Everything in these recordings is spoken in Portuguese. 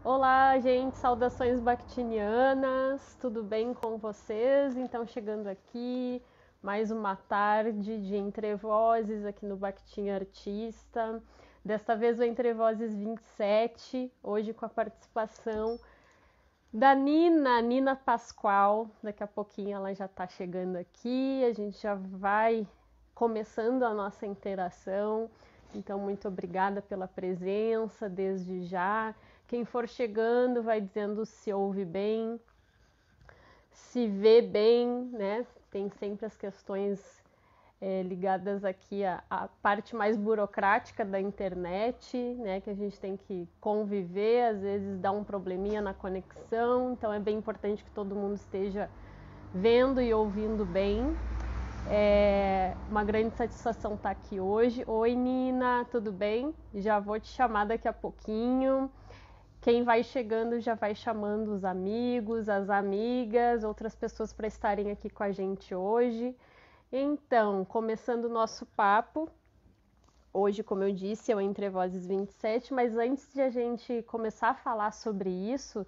Olá, gente, saudações bactinianas, tudo bem com vocês? Então, chegando aqui, mais uma tarde de Entre Vozes aqui no Bactin Artista. Desta vez o Entre Vozes 27, hoje com a participação da Nina Pascoal. Daqui a pouquinho ela já está chegando aqui, a gente já vai começando a nossa interação. Então, muito obrigada pela presença desde já. Quem for chegando vai dizendo se ouve bem, se vê bem, né? Tem sempre as questões ligadas aqui à parte mais burocrática da internet, né? Que a gente tem que conviver, às vezes dá um probleminha na conexão, então é bem importante que todo mundo esteja vendo e ouvindo bem. É uma grande satisfação estar aqui hoje. Oi, Nina, tudo bem? Já vou te chamar daqui a pouquinho. Quem vai chegando já vai chamando os amigos, as amigas, outras pessoas para estarem aqui com a gente hoje. Então, começando o nosso papo, hoje, como eu disse, é o Entre Vozes 27, mas antes de a gente começar a falar sobre isso,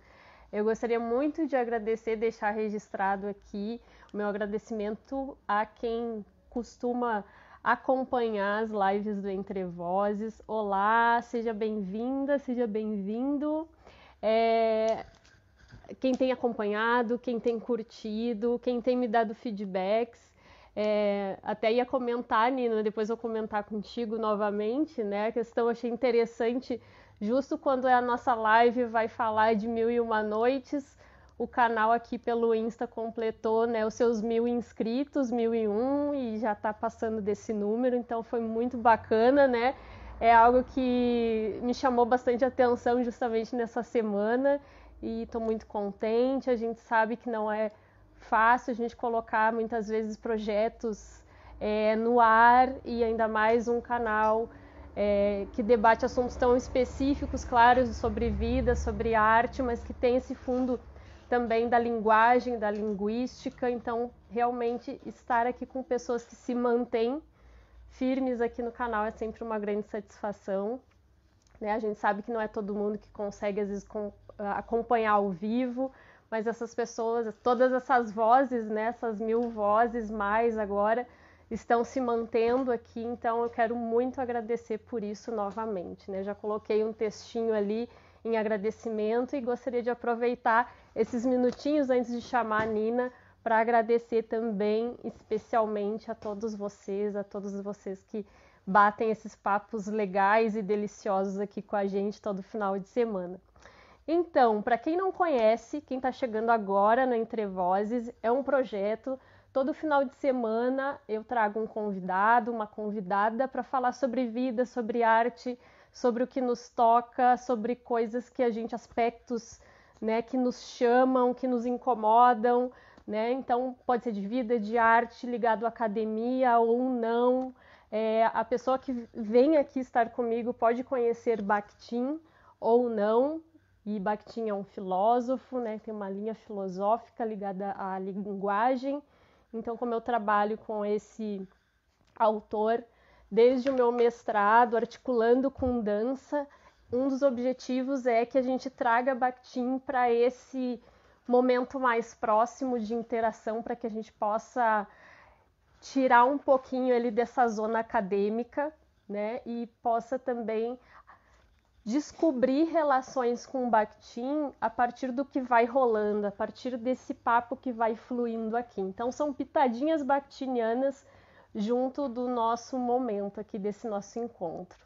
eu gostaria muito de agradecer, deixar registrado aqui o meu agradecimento a quem costuma acompanhar as lives do Entre Vozes. Olá, seja bem-vinda, seja bem-vindo. Quem tem acompanhado, quem tem curtido, quem tem me dado feedbacks. Até ia comentar, Nina, depois eu comentar contigo novamente, né? A questão eu achei interessante, justo quando a nossa live vai falar de 1001 Noites, o canal aqui pelo Insta completou, né, os seus 1000 inscritos, 1001, e já está passando desse número, então foi muito bacana, né? É algo que me chamou bastante atenção justamente nessa semana e estou muito contente. A gente sabe que não é fácil a gente colocar muitas vezes projetos no ar e ainda mais um canal que debate assuntos tão específicos, claro, sobre vida, sobre arte, mas que tem esse fundo também da linguagem, da linguística. Então, realmente, estar aqui com pessoas que se mantêm firmes aqui no canal é sempre uma grande satisfação. Né? A gente sabe que não é todo mundo que consegue, às vezes, acompanhar ao vivo, mas essas pessoas, todas essas vozes, né, essas 1000 vozes mais agora, estão se mantendo aqui, então eu quero muito agradecer por isso novamente. Né? Já coloquei um textinho ali em agradecimento e gostaria de aproveitar esses minutinhos antes de chamar a Nina para agradecer também, especialmente a todos vocês que batem esses papos legais e deliciosos aqui com a gente todo final de semana. Então, para quem não conhece, quem está chegando agora no Entre Vozes, é um projeto. Todo final de semana eu trago um convidado, uma convidada para falar sobre vida, sobre arte, sobre o que nos toca, sobre coisas que a gente, aspectos, né, que nos chamam, que nos incomodam, né? Então pode ser de vida, de arte, ligado à academia ou não. A pessoa que vem aqui estar comigo pode conhecer Bakhtin ou não. E Bakhtin é um filósofo, né? Tem uma linha filosófica ligada à linguagem. Então, como eu trabalho com esse autor desde o meu mestrado, articulando com dança, um dos objetivos é que a gente traga Bakhtin para esse momento mais próximo de interação, para que a gente possa tirar um pouquinho ele dessa zona acadêmica, né? E possa também descobrir relações com o Bakhtin a partir do que vai rolando, a partir desse papo que vai fluindo aqui. Então são pitadinhas bakhtinianas junto do nosso momento aqui, desse nosso encontro.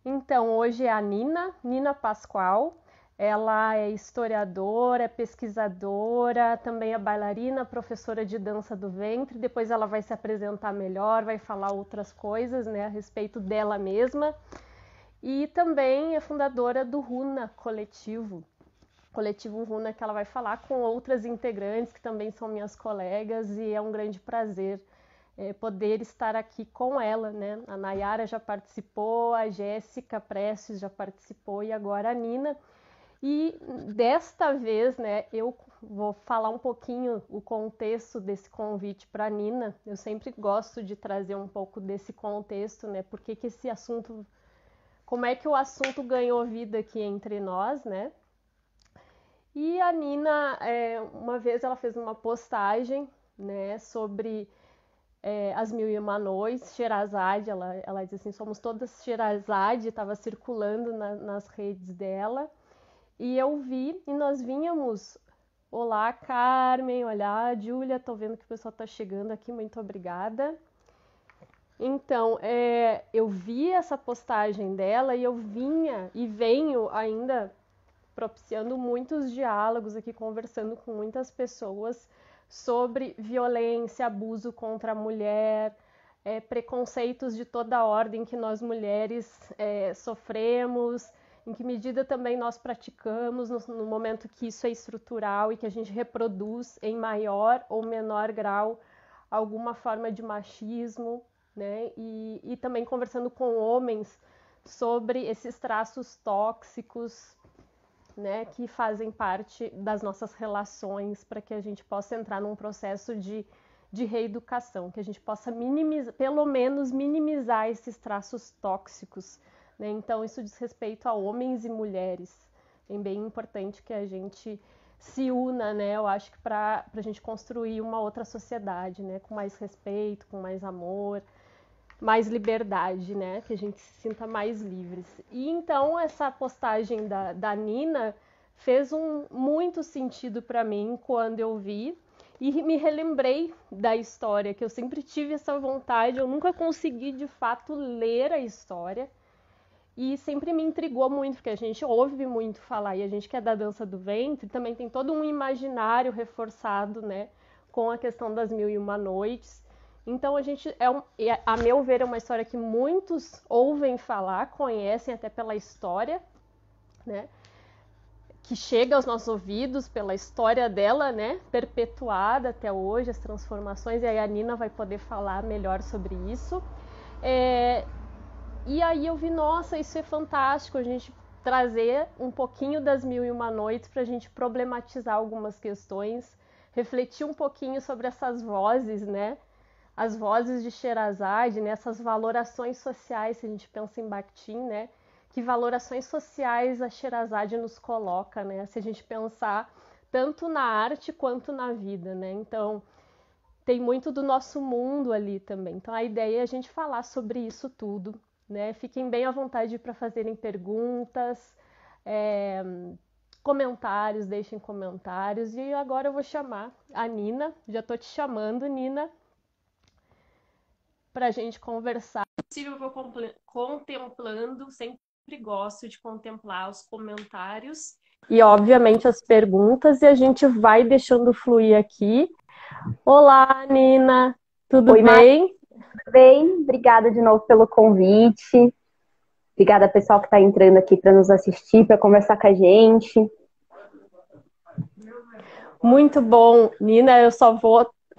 Então hoje é a Nina Pascoal. Ela é historiadora, é pesquisadora, também é bailarina, professora de dança do ventre. Depois ela vai se apresentar melhor, vai falar outras coisas, né, a respeito dela mesma. E também é fundadora do Runa Coletivo Runa, que ela vai falar com outras integrantes que também são minhas colegas, e é um grande prazer poder estar aqui com ela, né? A Nayara já participou, a Jéssica Prestes já participou e agora a Nina. E desta vez, né, eu vou falar um pouquinho o contexto desse convite para a Nina. Eu sempre gosto de trazer um pouco desse contexto, né? Por que esse assunto como é que o assunto ganhou vida aqui entre nós, né? E a Nina, uma vez ela fez uma postagem, né, sobre as Mil e Uma Noites, Sherazade, ela diz assim, somos todas Sherazade, estava circulando nas redes dela, e eu vi, e nós vínhamos, olá Carmen, olá Júlia, tô vendo que o pessoal tá chegando aqui, muito obrigada. Então, eu vi essa postagem dela e eu vinha e venho ainda propiciando muitos diálogos aqui, conversando com muitas pessoas sobre violência, abuso contra a mulher, preconceitos de toda ordem que nós mulheres sofremos, em que medida também nós praticamos no momento que isso é estrutural e que a gente reproduz em maior ou menor grau alguma forma de machismo, né? E também conversando com homens sobre esses traços tóxicos, né, que fazem parte das nossas relações, para que a gente possa entrar num processo de reeducação, que a gente possa minimizar, pelo menos minimizar esses traços tóxicos, né? Então isso diz respeito a homens e mulheres. É bem importante que a gente se una, né? Eu acho que para a gente construir uma outra sociedade, né, com mais respeito, com mais amor, mais liberdade, né? Que a gente se sinta mais livres. E então essa postagem da Nina fez muito sentido para mim quando eu vi e me relembrei da história, que eu sempre tive essa vontade, eu nunca consegui de fato ler a história e sempre me intrigou muito, porque a gente ouve muito falar e a gente que é da dança do ventre também tem todo um imaginário reforçado, né? Com a questão das Mil e Uma Noites. Então a gente, a meu ver, é uma história que muitos ouvem falar, conhecem até pela história, né? Que chega aos nossos ouvidos pela história dela, né? Perpetuada até hoje, as transformações, e aí a Nina vai poder falar melhor sobre isso. E aí eu vi, nossa, isso é fantástico, a gente trazer um pouquinho das Mil e Uma Noites para a gente problematizar algumas questões, refletir um pouquinho sobre essas vozes, né? As vozes de Sherazade, né, essas valorações sociais, se a gente pensa em Bakhtin, né, que valorações sociais a Sherazade nos coloca, né, se a gente pensar tanto na arte quanto na vida, né, então tem muito do nosso mundo ali também. Então a ideia é a gente falar sobre isso tudo, né, fiquem bem à vontade para fazerem perguntas, comentários, deixem comentários, e agora eu vou chamar a Nina, já estou te chamando, Nina, para a gente conversar. Se eu vou contemplando, sempre gosto de contemplar os comentários e, obviamente, as perguntas, e a gente vai deixando fluir aqui. Olá, Nina, tudo Oi, bem? Tudo bem? Obrigada de novo pelo convite. Obrigada, pessoal que está entrando aqui para nos assistir, para conversar com a gente. Muito bom, Nina. Eu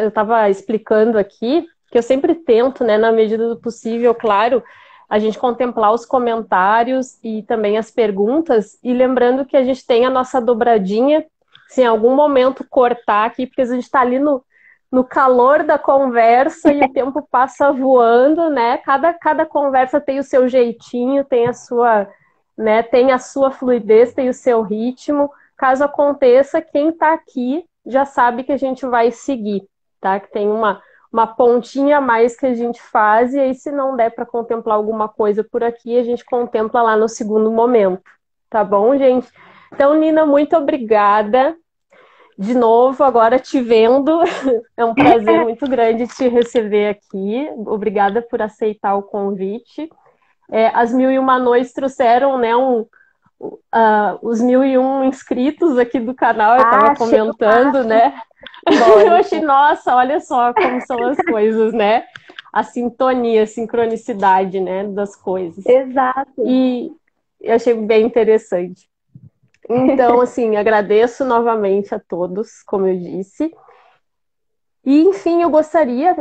estava explicando aqui que eu sempre tento, né, na medida do possível, claro, a gente contemplar os comentários e também as perguntas, e lembrando que a gente tem a nossa dobradinha, se em algum momento cortar aqui, porque a gente está ali no calor da conversa e o tempo passa voando, né? Cada conversa tem o seu jeitinho, tem a sua, né, tem a sua fluidez, tem o seu ritmo. Caso aconteça, quem está aqui já sabe que a gente vai seguir, tá? Que tem uma pontinha a mais que a gente faz, e aí se não der para contemplar alguma coisa por aqui, a gente contempla lá no segundo momento, tá bom, gente? Então, Nina, muito obrigada. De novo, agora te vendo, é um prazer muito grande te receber aqui. Obrigada por aceitar o convite. As Mil e Uma Noites trouxeram, né, os 1001 inscritos aqui do canal, eu estava comentando, né? Eu achei, nossa, olha só como são as coisas, né? A sintonia, a sincronicidade, né, das coisas. Exato. E eu achei bem interessante. Então, assim, agradeço novamente a todos, como eu disse. E, enfim, eu gostaria,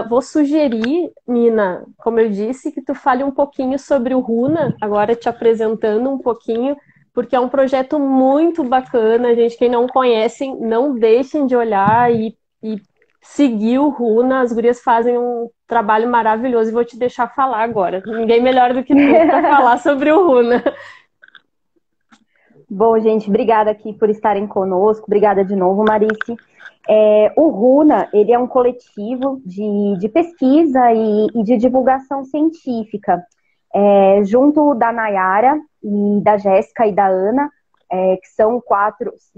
vou sugerir, Nina, como eu disse, que tu fale um pouquinho sobre o Runa, agora te apresentando um pouquinho, porque é um projeto muito bacana, gente, quem não conhece, não deixem de olhar e seguir o Runa. As gurias fazem um trabalho maravilhoso e vou te deixar falar agora. Ninguém melhor do que tu para falar sobre o Runa. Bom, gente, obrigada aqui por estarem conosco. Obrigada de novo, Marice. O RUNA, ele é um coletivo de pesquisa e de divulgação científica. Junto da Nayara e da Jéssica e da Ana, que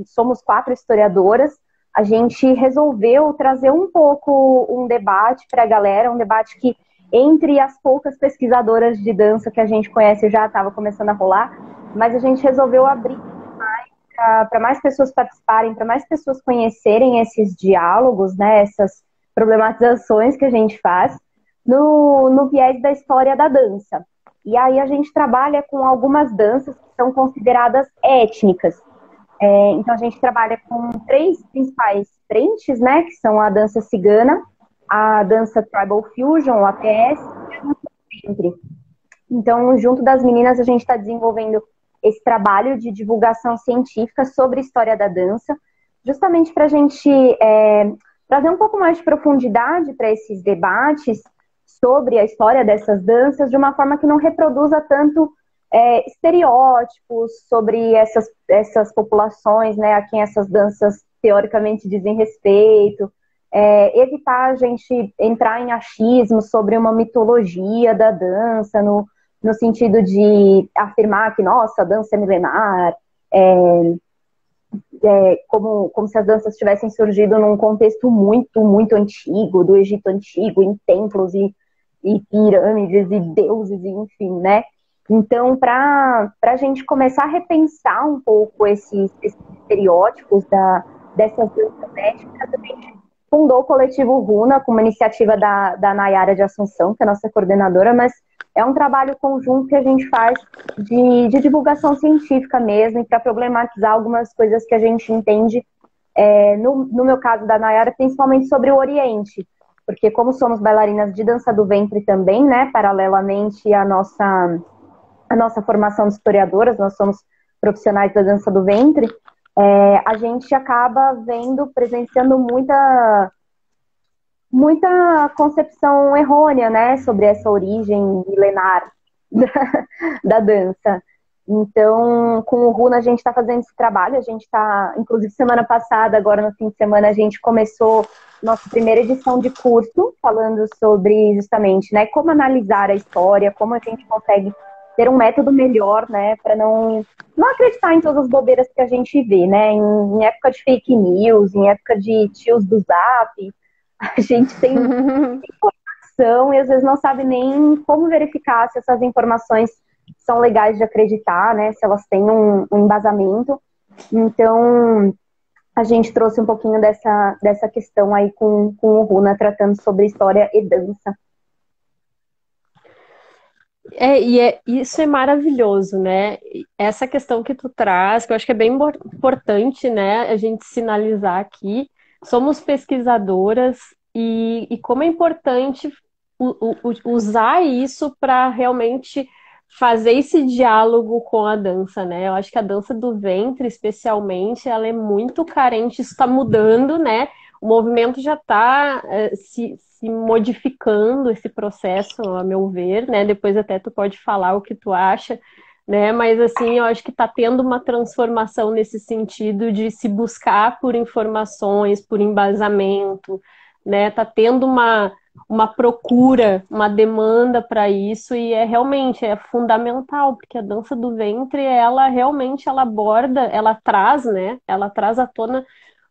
somos 4 historiadoras, a gente resolveu trazer um pouco um debate para a galera, um debate que entre as poucas pesquisadoras de dança que a gente conhece já estava começando a rolar, mas a gente resolveu abrir para mais pessoas participarem, para mais pessoas conhecerem esses diálogos, né, essas problematizações que a gente faz no viés da história da dança. E aí a gente trabalha com algumas danças que são consideradas étnicas. Então a gente trabalha com 3 principais frentes, né, que são a dança cigana, a dança Tribal Fusion, o ATS, e a dança country. Então, junto das meninas, a gente está desenvolvendo esse trabalho de divulgação científica sobre a história da dança, justamente para a gente trazer um pouco mais de profundidade para esses debates sobre a história dessas danças, de uma forma que não reproduza tanto estereótipos sobre essas populações, né, a quem essas danças teoricamente dizem respeito, evitar a gente entrar em achismo sobre uma mitologia da dança, no sentido de afirmar que, nossa, a dança é milenar, como se as danças tivessem surgido num contexto muito, muito antigo, do Egito Antigo, em templos e pirâmides e deuses, enfim, né? Então, para a gente começar a repensar um pouco esses estereótipos dessas danças étnicas, a gente fundou o coletivo Runa, com uma iniciativa da Nayara de Assunção, que é a nossa coordenadora, mas é um trabalho conjunto que a gente faz de divulgação científica mesmo, e para problematizar algumas coisas que a gente entende, no meu caso da Nayara, principalmente sobre o Oriente, porque como somos bailarinas de dança do ventre também, né, paralelamente à nossa formação de historiadoras, nós somos profissionais da dança do ventre, a gente acaba presenciando muita concepção errônea, né, sobre essa origem milenar da dança. Então, com o Runa, a gente está fazendo esse trabalho, a gente está, inclusive semana passada, agora no fim de semana, a gente começou nossa primeira edição de curso, falando sobre justamente, né, como analisar a história, como a gente consegue ter um método melhor, né, para não acreditar em todas as bobeiras que a gente vê, né, em época de fake news, em época de tios do Zap, a gente tem informação e às vezes não sabe nem como verificar se essas informações são legais de acreditar, né, se elas têm um embasamento. Então, a gente trouxe um pouquinho dessa questão aí com o Runa, tratando sobre história e dança. Isso é maravilhoso, né? Essa questão que tu traz, que eu acho que é bem importante, né, a gente sinalizar aqui, somos pesquisadoras e como é importante usar isso para realmente fazer esse diálogo com a dança, né? Eu acho que a dança do ventre, especialmente, ela é muito carente, isso está mudando, né? O movimento já está se modificando esse processo, a meu ver, né? Depois até tu pode falar o que tu acha, né? Mas assim, eu acho que está tendo uma transformação nesse sentido de se buscar por informações, por embasamento, né? Tá tendo uma procura, uma demanda para isso e realmente fundamental, porque a dança do ventre, ela realmente ela aborda, ela traz, né? Ela traz à tona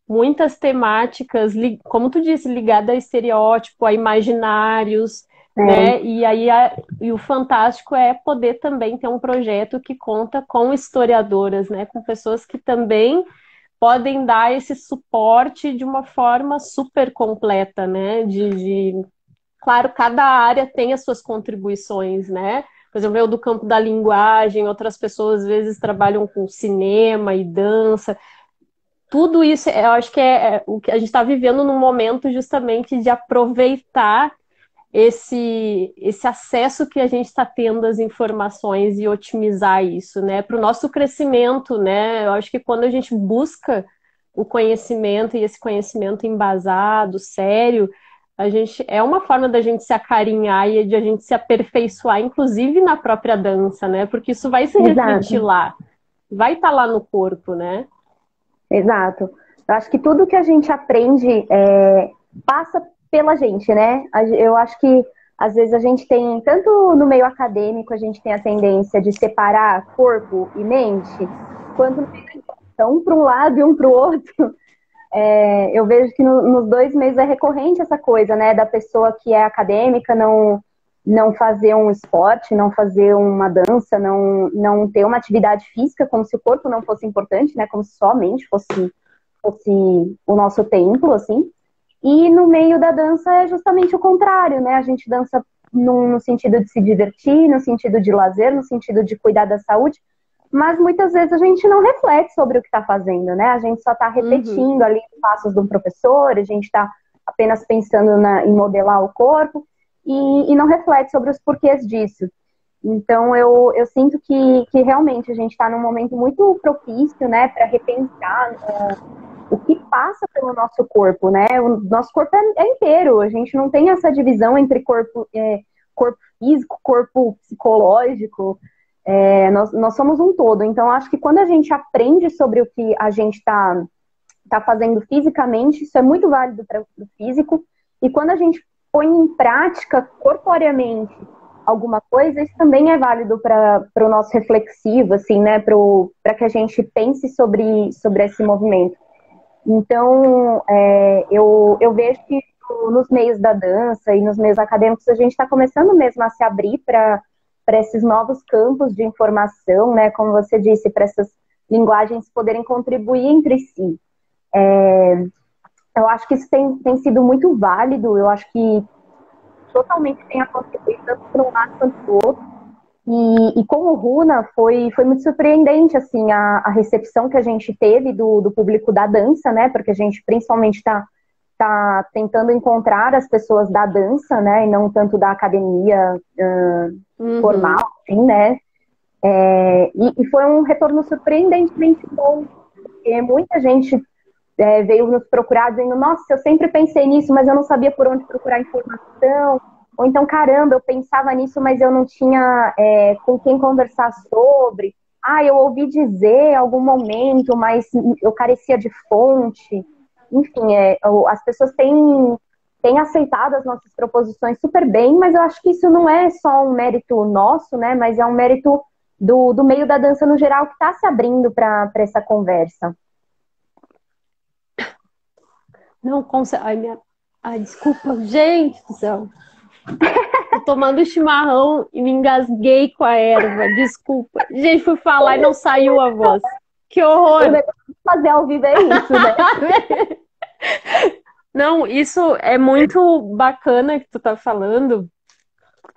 muitas temáticas, como tu disse, ligadas a estereótipo, a imaginários, né? E aí e o fantástico é poder também ter um projeto que conta com historiadoras, né? Com pessoas que também podem dar esse suporte de uma forma super completa, né? Claro, cada área tem as suas contribuições, né? Por exemplo, eu do campo da linguagem, outras pessoas às vezes trabalham com cinema e dança. Tudo isso, eu acho que é o que a gente está vivendo num momento justamente de aproveitar esse acesso que a gente está tendo às informações e otimizar isso, né? Para o nosso crescimento, né? Eu acho que quando a gente busca o conhecimento e esse conhecimento embasado, sério, é uma forma da gente se acarinhar e de a gente se aperfeiçoar, inclusive na própria dança, né? Porque isso vai se refletir Exato, lá, vai estar lá no corpo, né? exato. Eu acho que tudo que a gente aprende passa pela gente, né? Eu acho que às vezes a gente tem, tanto no meio acadêmico, a gente tem a tendência de separar corpo e mente, quanto no meio da educação, um para um lado e um para o outro. Eu vejo que nos 2 meses é recorrente essa coisa, né? Da pessoa que é acadêmica não fazer um esporte, não fazer uma dança, não ter uma atividade física, como se o corpo não fosse importante, né? Como se só a mente fosse o nosso templo, assim. E no meio da dança é justamente o contrário, né? A gente dança no sentido de se divertir, no sentido de lazer, no sentido de cuidar da saúde, mas muitas vezes a gente não reflete sobre o que está fazendo, né? A gente só está repetindo ali os passos de um professor, a gente está apenas pensando em modelar o corpo e não reflete sobre os porquês disso. Então, eu sinto que realmente a gente está num momento muito propício, né, para repensar o que passa pelo nosso corpo, né? O nosso corpo é inteiro, a gente não tem essa divisão entre corpo físico, corpo psicológico, nós somos um todo. Então, acho que quando a gente aprende sobre o que a gente tá fazendo fisicamente, isso é muito válido para o físico, e quando a gente põe em prática corporeamente alguma coisa, isso também é válido para o nosso reflexivo, assim, né? Para que a gente pense sobre esse movimento. Então, eu vejo que nos meios da dança e nos meios acadêmicos a gente está começando mesmo a se abrir para esses novos campos de informação, né? Como você disse, para essas linguagens poderem contribuir entre si. Eu acho que isso tem sido muito válido, eu acho que totalmente tem a contribuir tanto para um lado quanto para o outro. E com o Runa foi muito surpreendente assim, a recepção que a gente teve do público da dança, né? Porque a gente principalmente tá tentando encontrar as pessoas da dança, né? E não tanto da academia formal, assim, né? E foi um retorno surpreendentemente bom, porque muita gente veio nos procurar dizendo, nossa, eu sempre pensei nisso, mas eu não sabia por onde procurar informação. Ou então, caramba, eu pensava nisso, mas eu não tinha com quem conversar sobre. Ah, eu ouvi dizer em algum momento, mas eu carecia de fonte. Enfim, as pessoas têm aceitado as nossas proposições super bem, mas eu acho que isso não é só um mérito nosso, né? Mas é um mérito do meio da dança no geral que está se abrindo para essa conversa. Não consegue. Ai, desculpa, gente do céu. Tô tomando chimarrão e me engasguei com a erva. Desculpa. Gente, fui falar e não saiu a voz. Que horror! O negócio de fazer ao vivo é isso, né? Não, isso é muito bacana que tu tá falando,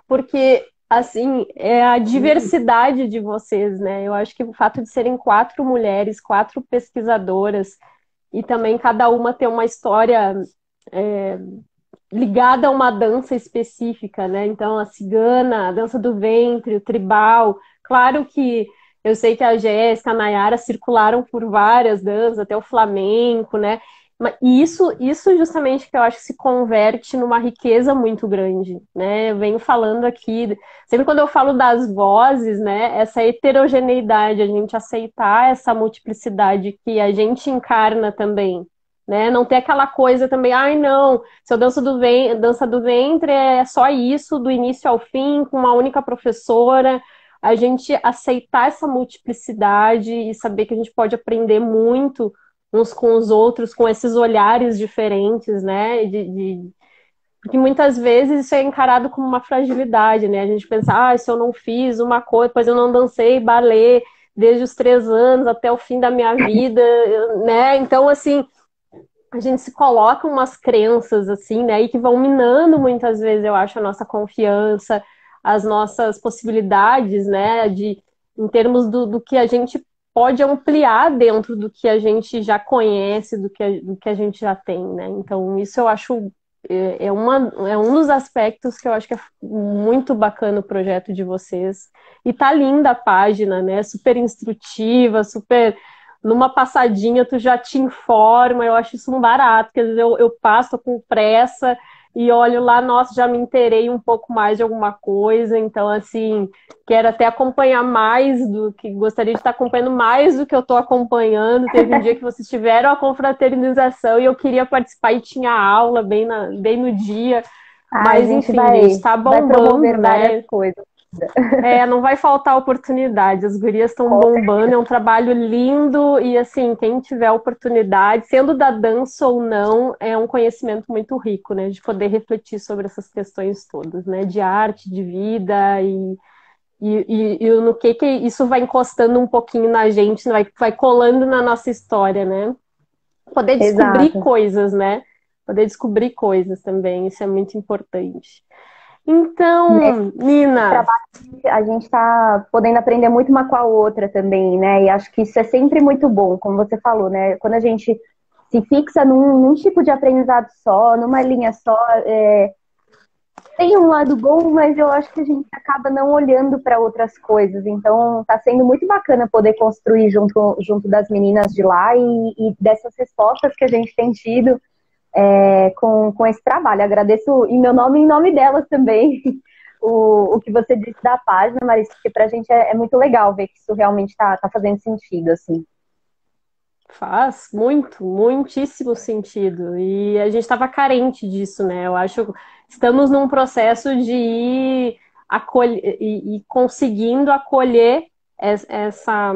porque, assim, é a diversidade de vocês, né? Eu acho que o fato de serem 4 mulheres, 4 pesquisadoras, e também cada uma ter uma história ligada a uma dança específica, né? Então, a cigana, a dança do ventre, o tribal. Claro que eu sei que a Jéssica, a Nayara circularam por várias danças, até o flamenco, né? E isso justamente que eu acho que se converte numa riqueza muito grande, né? Eu venho falando aqui, sempre quando eu falo das vozes, né? Essa heterogeneidade, a gente aceitar essa multiplicidade que a gente encarna também, né? Não ter aquela coisa também, ai não, se eu dança do ventre é só isso, do início ao fim, com uma única professora. A gente aceitar essa multiplicidade e saber que a gente pode aprender muito uns com os outros, com esses olhares diferentes, né? Porque muitas vezes isso é encarado como uma fragilidade, né? A gente pensa, se eu não fiz uma coisa, depois eu não dancei balé desde os 3 anos até o fim da minha vida, né? Então, assim, a gente se coloca umas crenças, assim, né? E que vão minando muitas vezes, eu acho, a nossa confiança, as nossas possibilidades, né? Em termos do que a gente pode ampliar dentro do que a gente já conhece, do que a gente já tem, né? Então, isso eu acho é um dos aspectos que eu acho que é muito bacana o projeto de vocês. E tá linda a página, né? Super instrutiva, super numa passadinha tu já te informa, eu acho isso um barato, porque às vezes eu passo com pressa e olho lá, nossa, já me inteirei um pouco mais de alguma coisa, então assim, quero até acompanhar mais do que, gostaria de estar acompanhando mais do que eu estou acompanhando. Teve um dia que vocês tiveram a confraternização e eu queria participar e tinha aula bem no dia, A mas gente enfim, gente, tá vai bombando, promover várias né? coisas. Não vai faltar oportunidade. As gurias estão Com bombando, é um trabalho lindo e assim, quem tiver oportunidade, sendo da dança ou não, é um conhecimento muito rico, né? De poder refletir sobre essas questões todas, né? De arte, de vida e no que isso vai encostando um pouquinho na gente, vai colando na nossa história, né? Poder descobrir Exato. coisas, né? Poder descobrir coisas também, isso é muito importante. Então, Nesse Nina, trabalho a gente está podendo aprender muito uma com a outra também, né? E acho que isso é sempre muito bom, como você falou, né? Quando a gente se fixa num tipo de aprendizado só, numa linha só, tem um lado bom, mas eu acho que a gente acaba não olhando para outras coisas. Então, está sendo muito bacana poder construir junto das meninas de lá e dessas respostas que a gente tem tido com esse trabalho. Agradeço em meu nome e em nome delas também o que você disse da página, Marisa, porque para a gente é muito legal ver que isso realmente está fazendo sentido, assim. faz muito, muitíssimo sentido. E a gente estava carente disso, né? Eu acho que estamos num processo de ir e conseguindo acolher essa,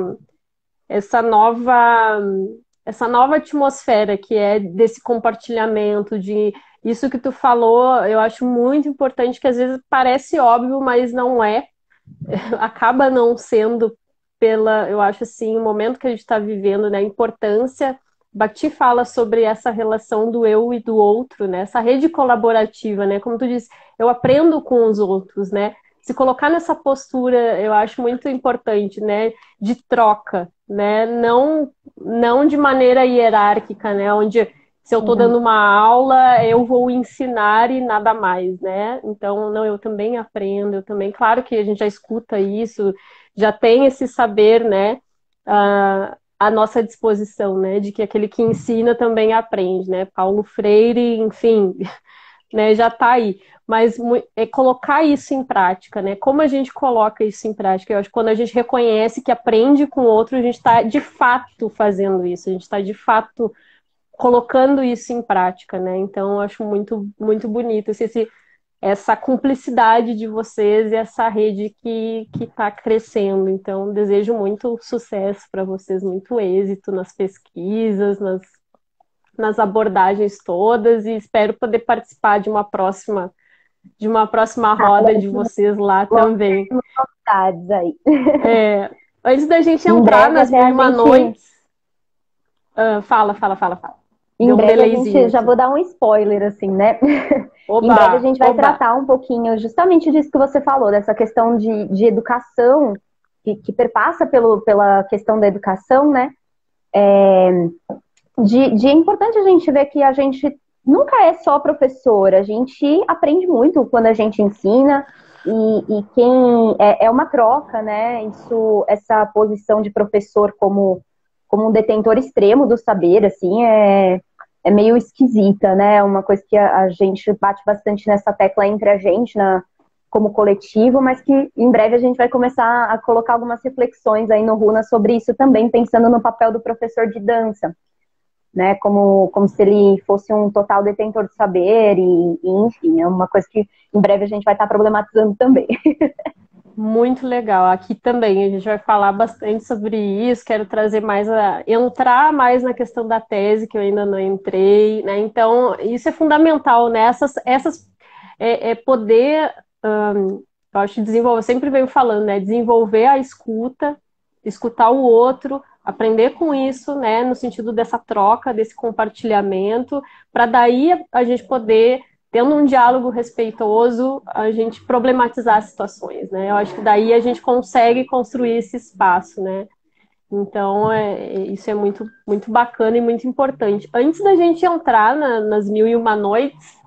essa nova, essa nova atmosfera que é desse compartilhamento, de isso que tu falou, eu acho muito importante, que às vezes parece óbvio, mas não é. Acaba não sendo eu acho assim, o momento que a gente está vivendo, né, a importância. Bati fala sobre essa relação do eu e do outro, né, essa rede colaborativa, né, como tu disse, eu aprendo com os outros, né, se colocar nessa postura, eu acho muito importante, né, de troca, né, não de maneira hierárquica, né, onde se eu estou Uhum. dando uma aula, eu vou ensinar e nada mais, né? Então, não, eu também aprendo, eu também. Claro que a gente já escuta isso, já tem esse saber, né? À nossa disposição, né? De que aquele que ensina também aprende, né? Paulo Freire, enfim, né? Já está aí. Mas é colocar isso em prática, né? Como a gente coloca isso em prática? Eu acho que quando a gente reconhece que aprende com o outro, a gente está de fato fazendo isso, a gente está de fato colocando isso em prática, né? Então, eu acho muito, muito bonito essa cumplicidade de vocês e essa rede que está crescendo. Então, desejo muito sucesso para vocês, muito êxito nas pesquisas, nas abordagens todas, e espero poder participar de uma próxima roda de vocês lá Logo também. teremos novidades aí. Antes da gente Em entrar breve nas até mil e a uma gente noites, fala. Em Deu um breve a delayzinho gente, já aqui. vou dar um spoiler, assim, né? Em breve a Oba, gente vai oba. tratar um pouquinho justamente disso que você falou, dessa questão de educação, que perpassa pela questão da educação, né? É importante a gente ver que a gente nunca é só professor, a gente aprende muito quando a gente ensina, e quem é uma troca, né? Essa posição de professor como um detentor extremo do saber, assim, é meio esquisita, né? Uma coisa que a gente bate bastante nessa tecla entre a gente, como coletivo, mas que em breve a gente vai começar a colocar algumas reflexões aí no Runa sobre isso também, pensando no papel do professor de dança, né? Como se ele fosse um total detentor de saber, enfim, é uma coisa que em breve a gente vai estar problematizando também. Muito legal. Aqui também a gente vai falar bastante sobre isso. Quero trazer entrar mais na questão da tese, que eu ainda não entrei, né? Então, isso é fundamental, né? Poder, eu acho, desenvolver, eu sempre venho falando, né? Desenvolver a escuta, escutar o outro, aprender com isso, né? No sentido dessa troca, desse compartilhamento, para daí a gente poder, tendo um diálogo respeitoso, a gente problematizar as situações, né? Eu acho que daí a gente consegue construir esse espaço, né? Então, isso é muito, muito bacana e muito importante. Antes da gente entrar nas Mil e Uma Noites,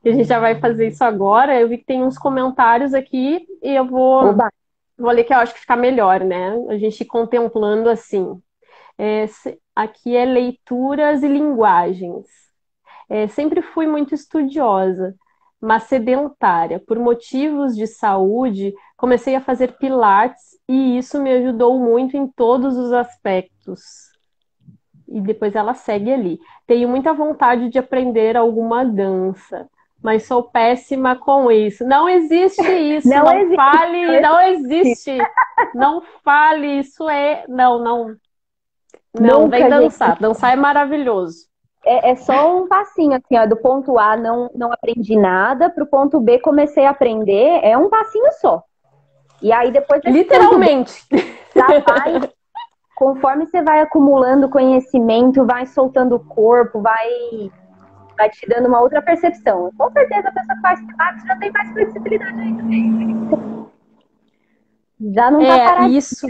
que a gente já vai fazer isso agora, eu vi que tem uns comentários aqui e eu Oba! vou ler, que eu acho que fica melhor, né? A gente ir contemplando assim. Aqui é leituras e linguagens. Sempre fui muito estudiosa, mas sedentária. Por motivos de saúde, comecei a fazer pilates e isso me ajudou muito em todos os aspectos. E depois ela segue ali. Tenho muita vontade de aprender alguma dança, mas sou péssima com isso. Não existe isso, Não não existe, fale, não não existe. existe. Não fale, isso não, vem Nunca, gente. dançar. Dançar é maravilhoso. É só um passinho, assim, ó, do ponto A não aprendi nada, pro ponto B comecei a aprender, é um passinho só. E aí depois desse ponto B Literalmente. já vai, conforme você vai acumulando conhecimento, vai soltando o corpo, vai te dando uma outra percepção. Com certeza a pessoa que faz pilates já tem mais flexibilidade aí também. Já não tá É, paradinho. isso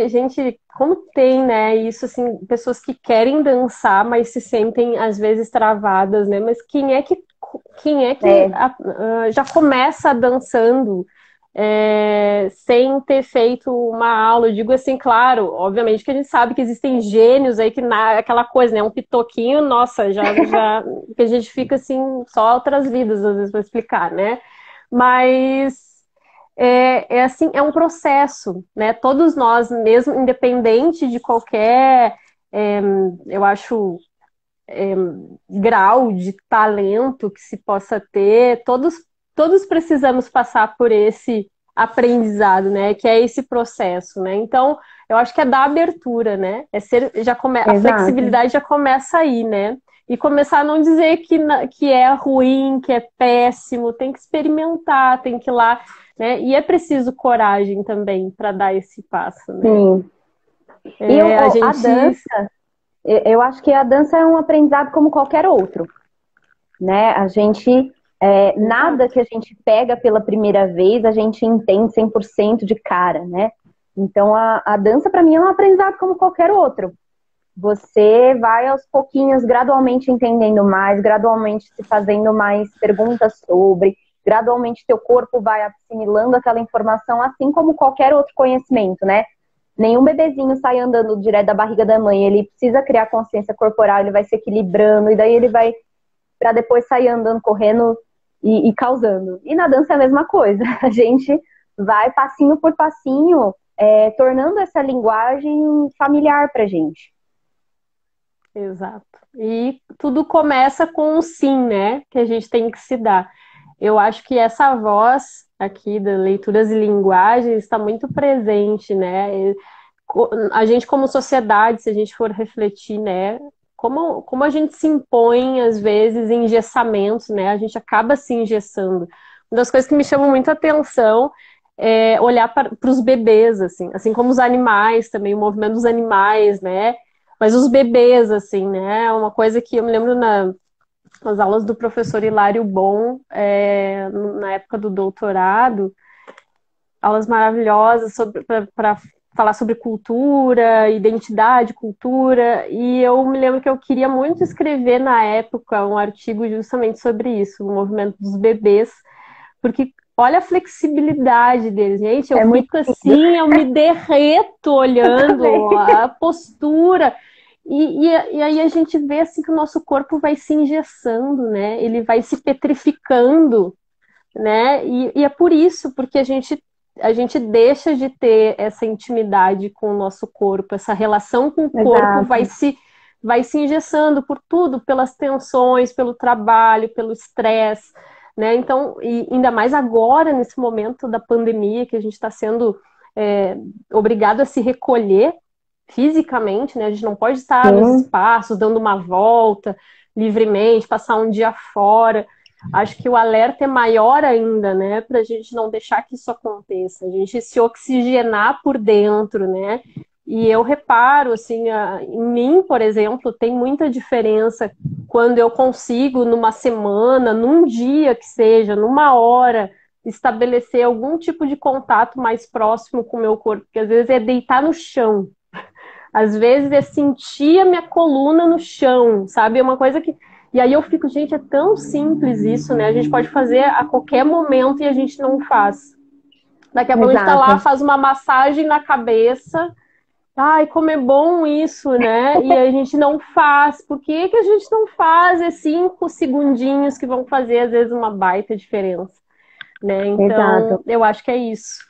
gente, como tem, né? Isso, assim, pessoas que querem dançar, mas se sentem, às vezes, travadas, né? Mas quem é que já começa dançando sem ter feito uma aula? Eu digo assim, claro, obviamente que a gente sabe que existem gênios aí, aquela coisa, né? Um pitoquinho, nossa, já que a gente fica, assim, só outras vidas, às vezes, para explicar, né? Mas assim, é um processo, né? Todos nós, mesmo independente de qualquer, é, eu acho, grau de talento que se possa ter, todos precisamos passar por esse aprendizado, né? Que é esse processo, né? Então, eu acho que é dar abertura, né? A Exato. flexibilidade já começa aí, né? E começar a não dizer que é ruim, que é péssimo, tem que experimentar, tem que ir lá, né? E é preciso coragem também para dar esse passo, né? Sim. E A a gente. dança, eu acho que a dança é um aprendizado como qualquer outro, né? A gente, nada que a gente pega pela primeira vez, a gente entende 100% de cara, né? Então, a dança, para mim, é um aprendizado como qualquer outro. Você vai aos pouquinhos, gradualmente entendendo mais, gradualmente se fazendo mais perguntas sobre, gradualmente teu corpo vai assimilando aquela informação, assim como qualquer outro conhecimento, né? Nenhum bebezinho sai andando direto da barriga da mãe, ele precisa criar consciência corporal, ele vai se equilibrando, e daí ele vai para depois sair andando, correndo e causando. E na dança é a mesma coisa, a gente vai passinho por passinho, tornando essa linguagem familiar pra gente. Exato. E tudo começa com um sim, né? Que a gente tem que se dar. Eu acho que essa voz aqui da Leituras e Linguagens está muito presente, né? A gente, como sociedade, se a gente for refletir, né? Como a gente se impõe, às vezes, em engessamentos, né? A gente acaba se engessando. Uma das coisas que me chamam muita atenção é olhar para os bebês, assim como os animais também, o movimento dos animais, né? Mas os bebês, assim, né? Uma coisa que eu me lembro nas aulas do professor Hilário Bon, na época do doutorado, aulas maravilhosas para falar sobre cultura, identidade, cultura, e eu me lembro que eu queria muito escrever na época um artigo justamente sobre isso, o movimento dos bebês, porque olha a flexibilidade deles, gente, eu É muito fico lindo. assim, eu me derreto Eu também. olhando a postura, e aí a gente vê assim que o nosso corpo vai se engessando, né? Ele vai se petrificando, né? E é por isso, porque a gente deixa de ter essa intimidade com o nosso corpo, essa relação com o corpo vai Exato. se engessando por tudo, pelas tensões, pelo trabalho, pelo estresse, né? Então, e ainda mais agora, nesse momento da pandemia, que a gente está sendo obrigado a se recolher fisicamente, né? A gente não pode estar nos Sim, espaços, dando uma volta livremente, passar um dia fora. Acho que o alerta é maior ainda, né? Para a gente não deixar que isso aconteça, a gente se oxigenar por dentro, né? E eu reparo, assim, em mim, por exemplo, tem muita diferença quando eu consigo, numa semana, num dia que seja, numa hora, estabelecer algum tipo de contato mais próximo com o meu corpo, porque às vezes é deitar no chão, às vezes é sentir a minha coluna no chão, sabe? É uma coisa que. E aí eu fico, gente, é tão simples isso, né? A gente pode fazer a qualquer momento e a gente não faz. Daqui a pouco a gente tá lá, exato. faz uma massagem na cabeça Ai, como é bom isso, né? E a gente não faz. Por que que a gente não faz? É 5 segundinhos que vão fazer, às vezes, uma baita diferença, né? Então, Exato. eu acho que é isso.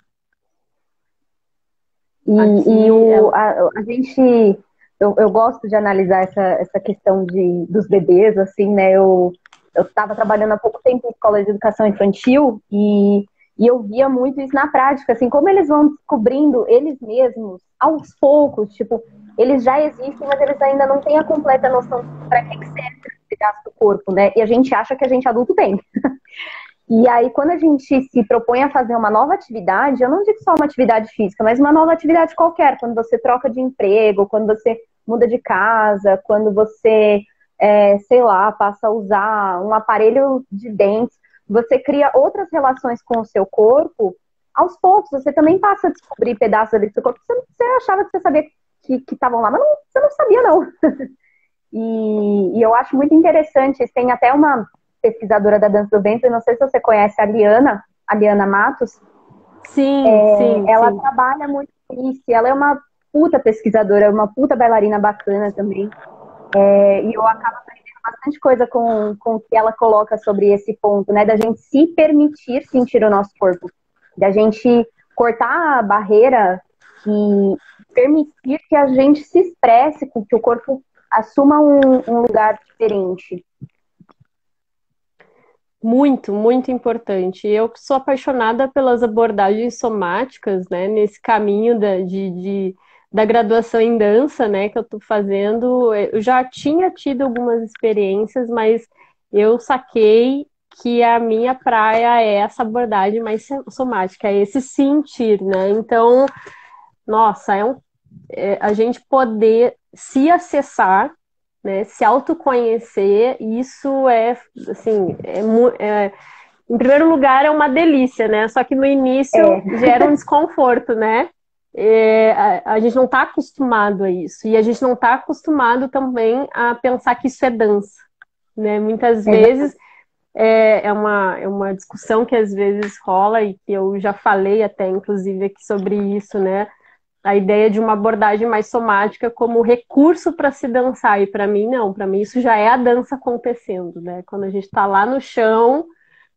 E Aqui, ela... a gente, eu gosto de analisar essa questão dos bebês, assim, né? Eu estava trabalhando há pouco tempo em escola de educação infantil e eu via muito isso na prática, assim, como eles vão descobrindo eles mesmos, aos poucos, tipo, eles já existem, mas eles ainda não têm a completa noção de para que serve esse pedaço do corpo, né? E a gente acha que a gente adulto tem. E aí, quando a gente se propõe a fazer uma nova atividade, eu não digo só uma atividade física, mas uma nova atividade qualquer, quando você troca de emprego, quando você muda de casa, quando você, sei lá, passa a usar um aparelho de dentes, você cria outras relações com o seu corpo, aos poucos, você também passa a descobrir pedaços ali do seu corpo que você achava que você sabia que estavam lá, mas não, você não sabia, não. E eu acho muito interessante, tem até uma pesquisadora da dança do ventre, não sei se você conhece a Liana Matos, Sim, sim, ela sim. trabalha muito com isso, e ela é uma puta pesquisadora, uma puta bailarina bacana também, e eu acabo aprendendo bastante coisa com o que ela coloca sobre esse ponto, né, da gente se permitir sentir o nosso corpo, da gente cortar a barreira e permitir que a gente se expresse, com que o corpo assuma um lugar diferente. Muito, muito importante. Eu que sou apaixonada pelas abordagens somáticas, né, nesse caminho da graduação em dança, né, que eu estou fazendo. Eu já tinha tido algumas experiências, mas eu saquei que a minha praia é essa abordagem mais somática, é esse sentir, né? Então, nossa, a gente poder se acessar, né, se autoconhecer, isso é, assim, em primeiro lugar, é uma delícia, né? Só que no início É, gera um desconforto, né? A gente não está acostumado a isso. E a gente não está acostumado também a pensar que isso é dança, né? Muitas vezes é uma discussão que às vezes rola e que eu já falei até, inclusive, aqui sobre isso, né? A ideia de uma abordagem mais somática como recurso para se dançar. E para mim, não. Para mim, isso já é a dança acontecendo, né? Quando a gente está lá no chão,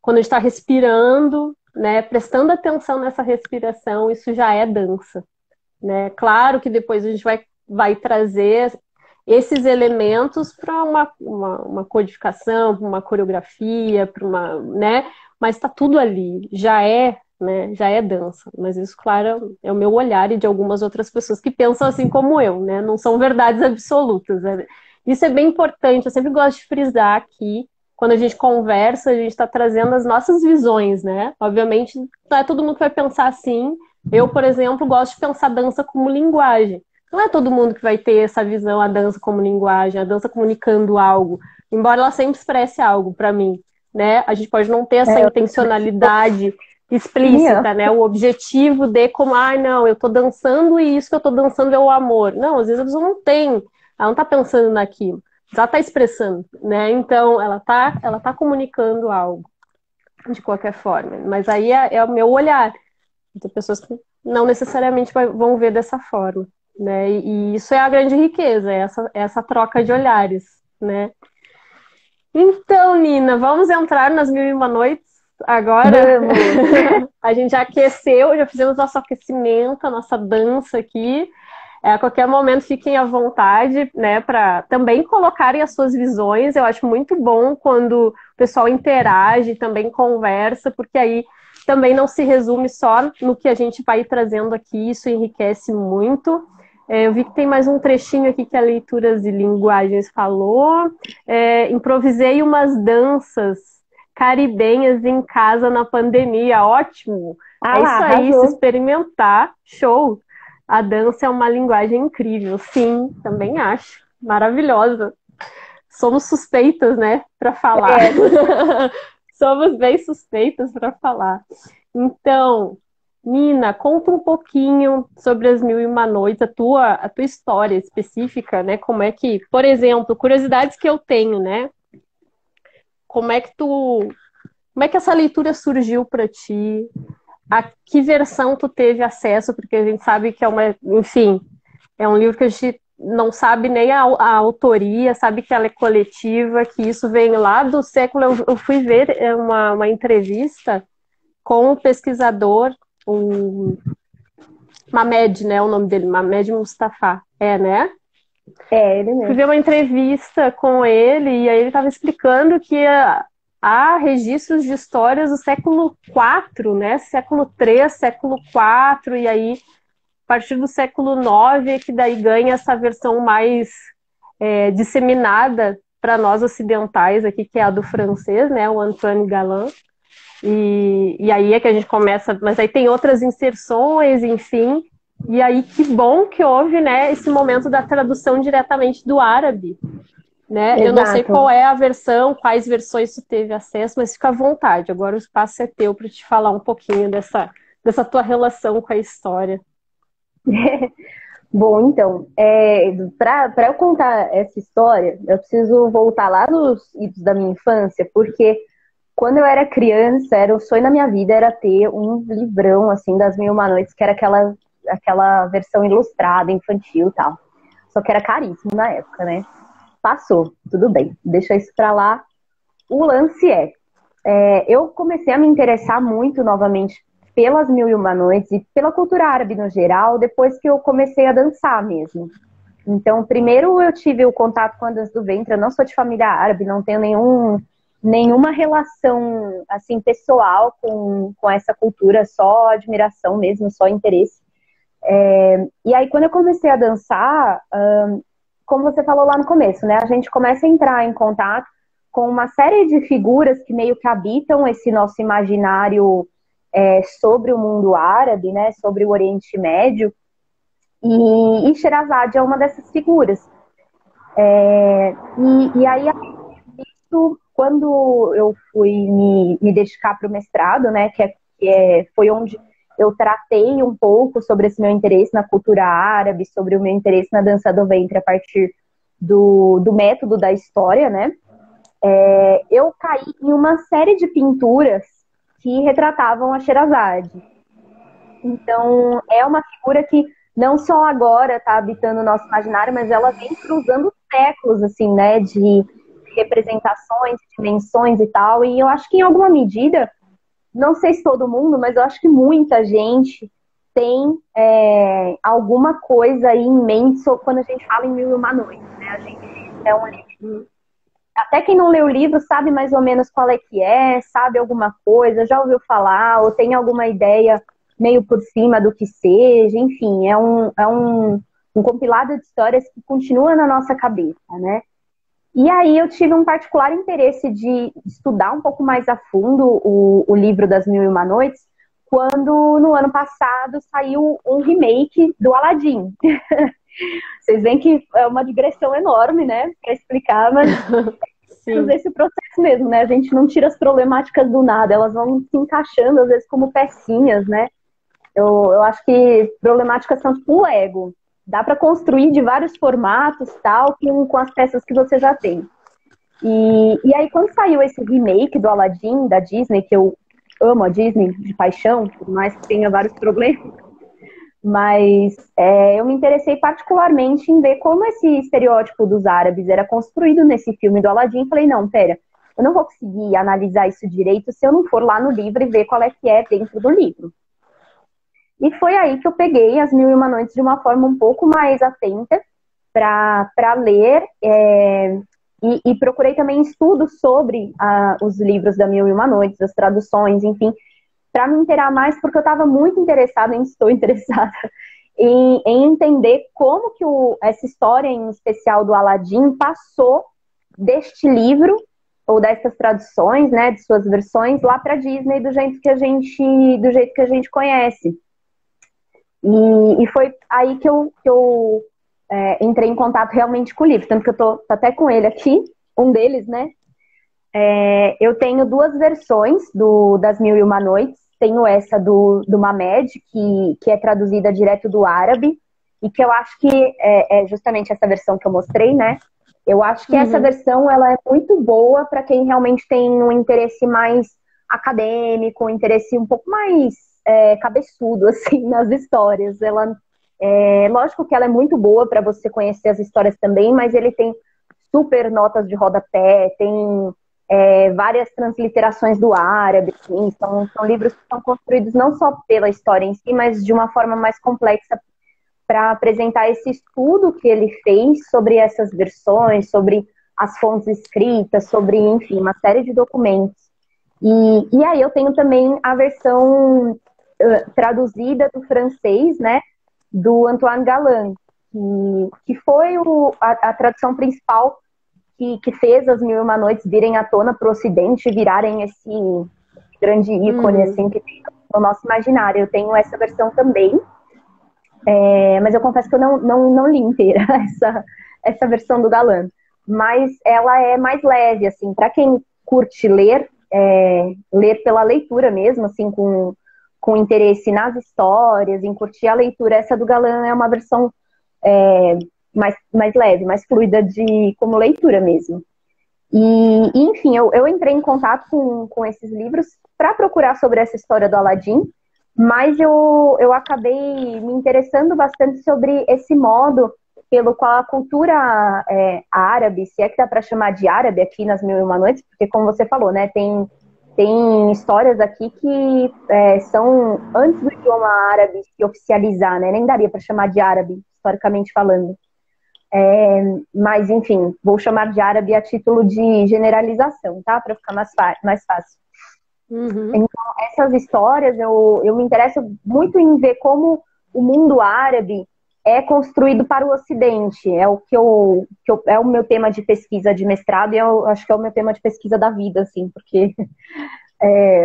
quando a gente está respirando, né? Prestando atenção nessa respiração, isso já é dança, né? Claro que depois a gente vai trazer esses elementos para uma codificação, para uma coreografia, para uma, né? Mas está tudo ali, já é, né? Já é dança. Mas isso, claro, é o meu olhar e de algumas outras pessoas que pensam assim como eu, né? Não são verdades absolutas. Né? Isso é bem importante. Eu sempre gosto de frisar aqui. Quando a gente conversa, a gente está trazendo as nossas visões, né? Obviamente, não é todo mundo que vai pensar assim. Eu, por exemplo, gosto de pensar dança como linguagem. Não é todo mundo que vai ter essa visão, a dança como linguagem, a dança comunicando algo, embora ela sempre expresse algo para mim, né? A gente pode não ter essa eu também intencionalidade tinha. explícita, né? O objetivo de como, não, eu tô dançando e isso que eu tô dançando é o amor. Não, às vezes a pessoa não tem, ela não tá pensando naquilo, ela tá expressando, né? Então, ela tá comunicando algo, de qualquer forma. Mas aí é o meu olhar. Tem pessoas que não necessariamente vão ver dessa forma, né? E isso é a grande riqueza, é essa troca de olhares, né? Então, Nina, vamos entrar nas Mil e Uma Noites agora? Vamos! A gente já aqueceu, já fizemos nosso aquecimento, a nossa dança aqui. A qualquer momento fiquem à vontade, né, para também colocarem as suas visões. Eu acho muito bom quando o pessoal interage, também conversa, porque aí também não se resume só no que a gente vai trazendo aqui, isso enriquece muito. Eu vi que tem mais um trechinho aqui que a Leituras e Linguagens falou. Improvisei umas danças caribenhas em casa na pandemia, ótimo! Ah É lá, isso aí, se arrasou. experimentar, show! A dança é uma linguagem incrível, sim, também acho. Maravilhosa. Somos suspeitas, né, para falar. É, Somos bem suspeitas para falar. Então, Nina, conta um pouquinho sobre as Mil e Uma Noites, a tua história específica, né? Como é que, por exemplo, curiosidades que eu tenho, né? Como é que como é que essa leitura surgiu para ti? A que versão tu teve acesso? Porque a gente sabe que é uma, enfim, É um livro que a gente não sabe nem a autoria, sabe que ela é coletiva, que isso vem lá do século. Eu fui ver uma entrevista com o pesquisador, o Mamed, né? O nome dele, Mamed Mustafa. É, né? É, ele Fui mesmo. ver uma entrevista com ele e aí ele estava explicando que há registros de histórias do século IV, né? Século III, século IV, e aí a partir do século IX é que daí ganha essa versão mais disseminada para nós ocidentais aqui, que é a do francês, né? O Antoine Galland. E aí é que a gente começa, mas aí tem outras inserções, enfim. E aí que bom que houve, né, esse momento da tradução diretamente do árabe, né? Eu não sei qual Exato. é a versão, quais versões tu teve acesso, mas fica à vontade. Agora o espaço é teu para te falar um pouquinho dessa tua relação com a história. Bom, então, para eu contar essa história, eu preciso voltar lá nos idos da minha infância, porque quando eu era criança, era o sonho da minha vida era ter um livrão, assim, das Mil e Uma Noites, que era aquela versão ilustrada, infantil e tal. Só que era caríssimo na época, né? Passou, tudo bem, deixa isso pra lá. O lance eu comecei a me interessar muito novamente pelas Mil e Uma Noites e pela cultura árabe no geral, depois que eu comecei a dançar mesmo. Então, primeiro eu tive o contato com a dança do ventre, eu não sou de família árabe, não tenho nenhuma relação assim pessoal com essa cultura, só admiração mesmo, só interesse. E aí, quando eu comecei a dançar, como você falou lá no começo, né? A gente começa a entrar em contato com uma série de figuras que meio que habitam esse nosso imaginário sobre o mundo árabe, né? Sobre o Oriente Médio. E Sherazade é uma dessas figuras. E aí, quando eu fui me dedicar para o mestrado, né? Foi onde eu tratei um pouco sobre esse meu interesse na cultura árabe, sobre o meu interesse na dança do ventre a partir do método da história, né? Eu caí em uma série de pinturas que retratavam a Sherazade. Então, é uma figura que não só agora está habitando o nosso imaginário, mas ela vem cruzando séculos, assim, né, de representações, dimensões e tal. E eu acho que, em alguma medida, não sei se todo mundo, mas eu acho que muita gente tem alguma coisa aí em mente quando a gente fala em Mil e Uma Noites, né? A gente é um livro. Até quem não lê o livro sabe mais ou menos qual é que é, sabe alguma coisa, já ouviu falar, ou tem alguma ideia meio por cima do que seja, enfim, um compilado de histórias que continua na nossa cabeça, né? E aí eu tive um particular interesse de estudar um pouco mais a fundo o livro das Mil e Uma Noites, quando no ano passado saiu um remake do Aladdin. Vocês veem que é uma digressão enorme, né, para explicar, mas Sim. esse processo mesmo, né? A gente não tira as problemáticas do nada, elas vão se encaixando às vezes como pecinhas, né? Eu acho que problemáticas são tipo um Lego. Dá para construir de vários formatos, tal, com as peças que você já tem. E aí, quando saiu esse remake do Aladdin, da Disney, que eu amo a Disney de paixão, por mais que tenha vários problemas, mas eu me interessei particularmente em ver como esse estereótipo dos árabes era construído nesse filme do Aladdin. Falei, não, pera, eu não vou conseguir analisar isso direito se eu não for lá no livro e ver qual é que é dentro do livro. E foi aí que eu peguei as Mil e Uma Noites de uma forma um pouco mais atenta para ler e procurei também estudos sobre os livros da Mil e Uma Noites, as traduções, enfim, para me inteirar mais, porque eu estava muito interessada, estou interessada, em entender como que essa história em especial do Aladdin passou deste livro, ou dessas traduções, né, de suas versões, lá para Disney do jeito que a gente conhece. E foi aí que eu entrei em contato realmente com o livro, tanto que eu tô até com ele aqui, um deles, né? Eu tenho duas versões das Mil e Uma Noites. Tenho essa do Mamed, que é traduzida direto do árabe, e que eu acho que é justamente essa versão que eu mostrei, né? Eu acho que essa versão ela é muito boa para quem realmente tem um interesse mais acadêmico, um interesse um pouco mais cabeçudo, assim, nas histórias. Ela Lógico que ela é muito boa para você conhecer as histórias também, mas ele tem super notas de rodapé, tem várias transliterações do árabe, assim, são livros que são construídos não só pela história em si, mas de uma forma mais complexa para apresentar esse estudo que ele fez sobre essas versões, sobre as fontes escritas, sobre, enfim, uma série de documentos. E aí eu tenho também a versão traduzida do francês, né, do Antoine Galland, que foi a tradução principal que fez As Mil e Uma Noites virem à tona para o Ocidente e virarem esse grande ícone assim, que tem no nosso imaginário. Eu tenho essa versão também, mas eu confesso que eu não li inteira essa versão do Galland. Mas ela é mais leve, assim, para quem curte ler pela leitura mesmo, assim, com interesse nas histórias, em curtir a leitura. Essa do Galland é uma versão mais leve, mais fluida como leitura mesmo. Enfim, eu entrei em contato com esses livros para procurar sobre essa história do Aladim, mas eu acabei me interessando bastante sobre esse modo pelo qual a cultura árabe, se é que dá para chamar de árabe aqui nas Mil e Uma Noites, porque como você falou, né, tem histórias aqui que são antes do idioma árabe se oficializar, né, nem daria para chamar de árabe, historicamente falando. Mas, enfim, vou chamar de árabe a título de generalização, tá? Para ficar mais fácil. Uhum. Então, essas histórias, eu me interesso muito em ver como o mundo árabe é construído para o Ocidente. É o meu tema de pesquisa de mestrado e eu acho que é o meu tema de pesquisa da vida, assim, porque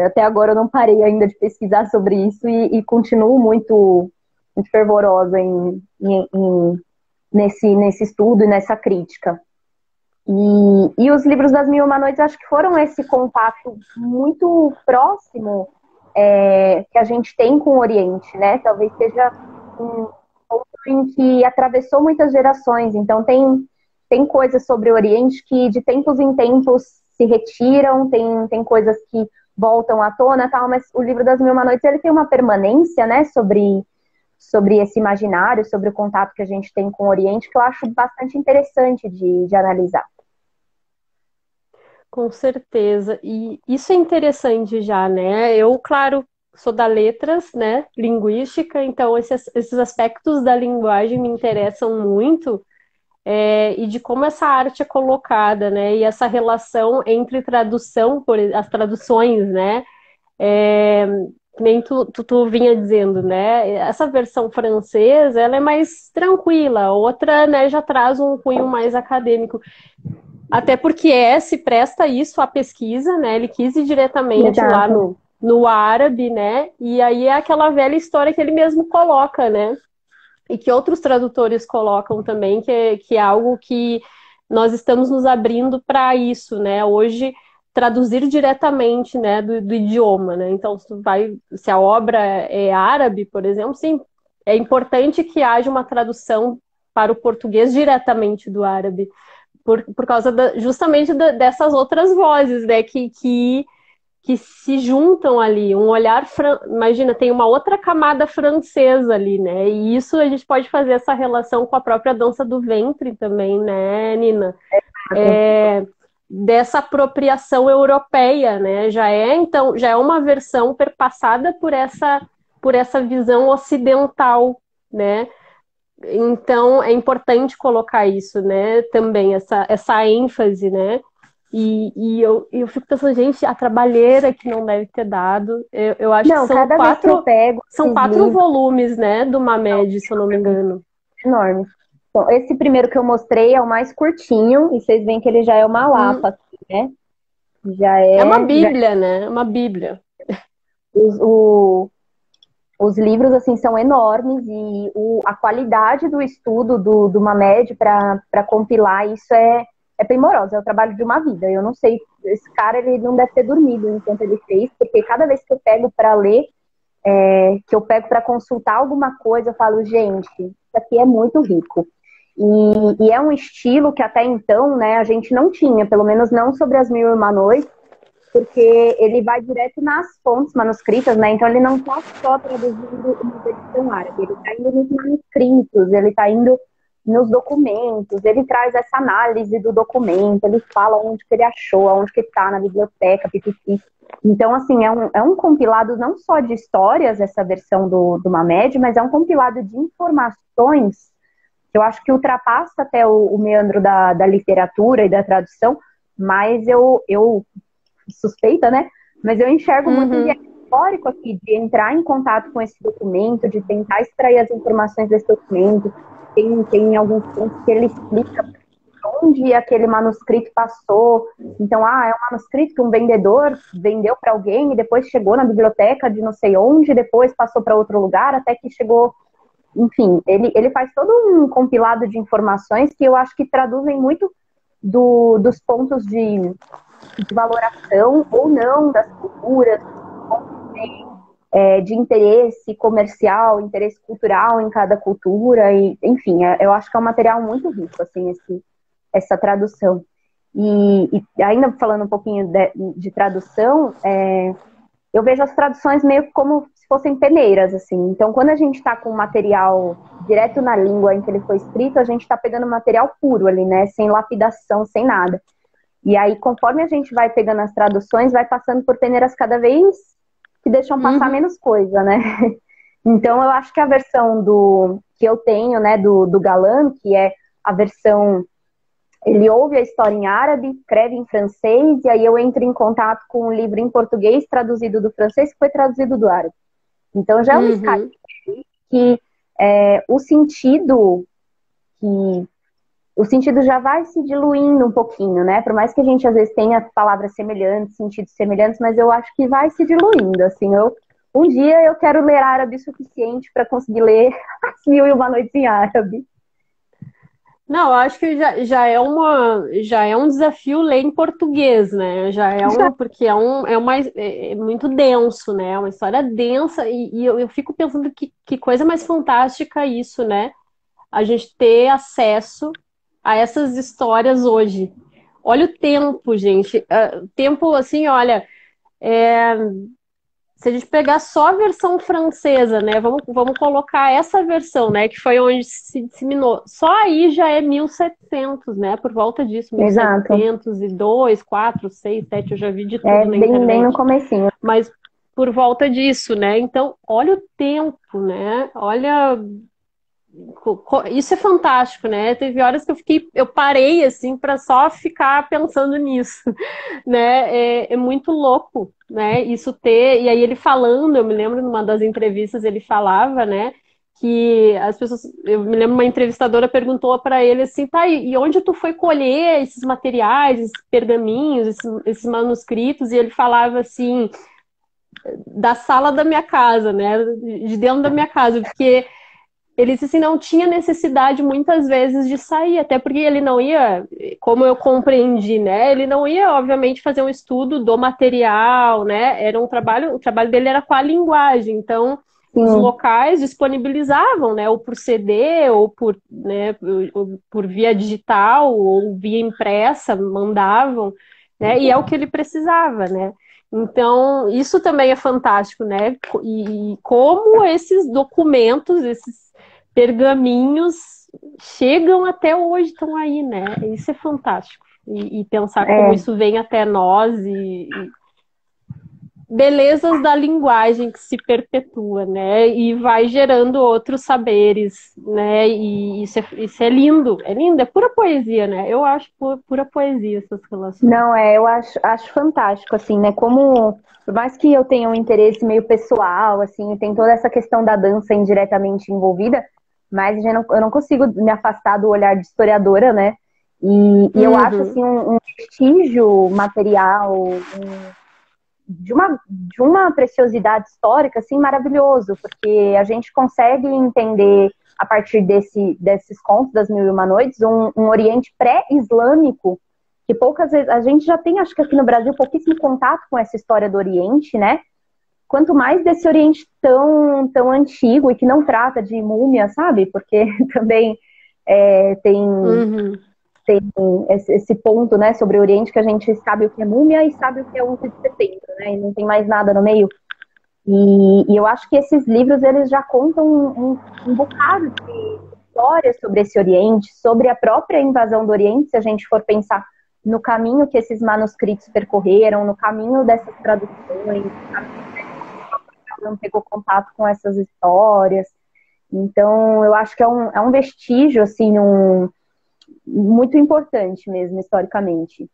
até agora eu não parei ainda de pesquisar sobre isso e continuo muito, muito fervorosa nesse estudo e nessa crítica. E os livros das Mil e Uma Noites, acho que foram esse contato muito próximo que a gente tem com o Oriente, né? Talvez seja um outro em que atravessou muitas gerações. Então tem coisas sobre o Oriente que de tempos em tempos se retiram, tem coisas que voltam à tona, tal, mas o livro das Mil e Uma Noites ele tem uma permanência, né, sobre esse imaginário, sobre o contato que a gente tem com o Oriente, que eu acho bastante interessante de analisar. Com certeza. E isso é interessante já, né? Eu, claro, sou da letras, né? Linguística, então esses aspectos da linguagem me interessam muito, e de como essa arte é colocada, né? E essa relação entre tradução, as traduções, né? Que nem tu vinha dizendo, né? Essa versão francesa, ela é mais tranquila, a outra, né, já traz um cunho mais acadêmico. Até porque se presta isso à pesquisa, né? Ele quis ir diretamente lá no árabe, né? E aí é aquela velha história que ele mesmo coloca, né? E que outros tradutores colocam também, que é algo que nós estamos nos abrindo para isso, né? Hoje, traduzir diretamente, né, do idioma, né? Então, se a obra é árabe, por exemplo, sim, é importante que haja uma tradução para o português diretamente do árabe, por causa justamente dessas outras vozes, né, que se juntam ali, um olhar, imagina, tem uma outra camada francesa ali, né, e isso a gente pode fazer essa relação com a própria dança do ventre também, né, Nina? Dessa apropriação europeia, né, já é uma versão perpassada por essa visão ocidental, né. Então, é importante colocar isso, né, também, essa ênfase, né, e eu fico pensando, gente, a trabalheira que não deve ter dado, eu acho que são quatro volumes, né, do Mamed, se eu não me engano. Enorme. Bom, esse primeiro que eu mostrei é o mais curtinho, e vocês veem que ele já é uma lapa, assim, né? É uma bíblia, né, uma bíblia. Os livros, assim, são enormes e a qualidade do estudo do Mamed para compilar isso é primorosa, é o trabalho de uma vida. Eu não sei, esse cara, ele não deve ter dormido enquanto ele fez, porque cada vez que eu pego para ler, que eu pego para consultar alguma coisa, eu falo, gente, isso aqui é muito rico. E é um estilo que até então, né, a gente não tinha, pelo menos não sobre As Mil e Uma Noites, porque ele vai direto nas fontes manuscritas, né? Então ele não está só traduzindo uma versão árabe, ele está indo nos manuscritos, ele está indo nos documentos, ele traz essa análise do documento, ele fala onde que ele achou, onde que está na biblioteca, pipipi. Então, assim, é um compilado não só de histórias, essa versão do Mamed, mas é um compilado de informações que eu acho que ultrapassa até o meandro da literatura e da tradução, mas eu suspeita, né? Mas eu enxergo muito um viés histórico aqui, de entrar em contato com esse documento, de tentar extrair as informações desse documento. Tem alguns pontos que ele explica onde aquele manuscrito passou. Então, é um manuscrito que um vendedor vendeu para alguém e depois chegou na biblioteca de não sei onde, depois passou para outro lugar, até que chegou... Enfim, ele faz todo um compilado de informações que eu acho que traduzem muito dos pontos de valoração ou não das culturas, de interesse comercial, interesse cultural em cada cultura, e, enfim, eu acho que é um material muito rico, assim, essa tradução. E ainda falando um pouquinho de tradução, eu vejo as traduções meio como se fossem peneiras, assim. Então, quando a gente está com o material direto na língua em que ele foi escrito, a gente está pegando material puro ali, né? Sem lapidação, sem nada. E aí, conforme a gente vai pegando as traduções, vai passando por peneiras cada vez que deixam passar menos coisa, né? Então, eu acho que a versão que eu tenho, né, do Galan, que é a versão... Ele ouve a história em árabe, escreve em francês, e aí eu entro em contato com um livro em português traduzido do francês, que foi traduzido do árabe. Então, já é uma escala que o sentido já vai se diluindo um pouquinho, né? Por mais que a gente às vezes tenha palavras semelhantes, sentidos semelhantes, mas eu acho que vai se diluindo, assim. Um dia eu quero ler árabe o suficiente para conseguir ler As Mil e Uma Noites em Árabe. Não, eu acho que já é um desafio ler em português, né? Porque é muito denso, né? É uma história densa e eu fico pensando que coisa mais fantástica isso, né? A gente ter acesso a essas histórias hoje. Olha o tempo, gente. Tempo, assim, olha, se a gente pegar só a versão francesa, né? Vamos colocar essa versão, né? Que foi onde se disseminou. Só aí já é 1700, né? Por volta disso, Exato. 1702, 4, 6, 7, eu já vi de tudo na internet. Bem no comecinho. Mas por volta disso, né? Então, olha o tempo, né? Olha... Isso é fantástico, né? Teve horas que eu parei assim para só ficar pensando nisso, né? É muito louco, né? Isso ter, e aí ele falando, eu me lembro numa das entrevistas ele falava, né? Que as pessoas, eu me lembro uma entrevistadora perguntou para ele assim, tá, e onde tu foi colher esses materiais, esses pergaminhos, esses manuscritos? E ele falava assim, da sala da minha casa, né? De dentro da minha casa, porque ele disse assim, não tinha necessidade muitas vezes de sair, até porque ele não ia, como eu compreendi, né? Ele não ia, obviamente, fazer um estudo do material, né? Era o trabalho dele era com a linguagem, então os locais disponibilizavam, né? Ou por CD, ou por via digital, ou via impressa, mandavam, né? E é o que ele precisava, né? Então, isso também é fantástico, né? E como esses documentos, esses pergaminhos chegam até hoje, estão aí, né? Isso é fantástico. E pensar como isso vem até nós e belezas da linguagem que se perpetua, né? E vai gerando outros saberes, né? E isso é lindo, é pura poesia, né? Eu acho pura poesia essas relações. Não, eu acho fantástico, assim, né? Como, por mais que eu tenha um interesse meio pessoal, assim, tem toda essa questão da dança indiretamente envolvida, mas eu não consigo me afastar do olhar de historiadora, né? E eu acho, assim, um vestígio material, de uma preciosidade histórica, assim, maravilhoso, porque a gente consegue entender, a partir desses contos das Mil e Uma Noites, um Oriente pré-islâmico, que poucas vezes, a gente já tem, acho que aqui no Brasil, pouquíssimo contato com essa história do Oriente, né? Quanto mais desse Oriente tão antigo e que não trata de múmia, sabe? Porque também tem esse ponto, né, sobre o Oriente, que a gente sabe o que é múmia e sabe o que é 11 de setembro, né, e não tem mais nada no meio. E eu acho que esses livros, eles já contam um bocado de história sobre esse Oriente, sobre a própria invasão do Oriente, se a gente for pensar no caminho que esses manuscritos percorreram, no caminho dessas traduções, no caminho que não pegou contato com essas histórias. Então, eu acho que é um vestígio, assim, muito importante mesmo, historicamente.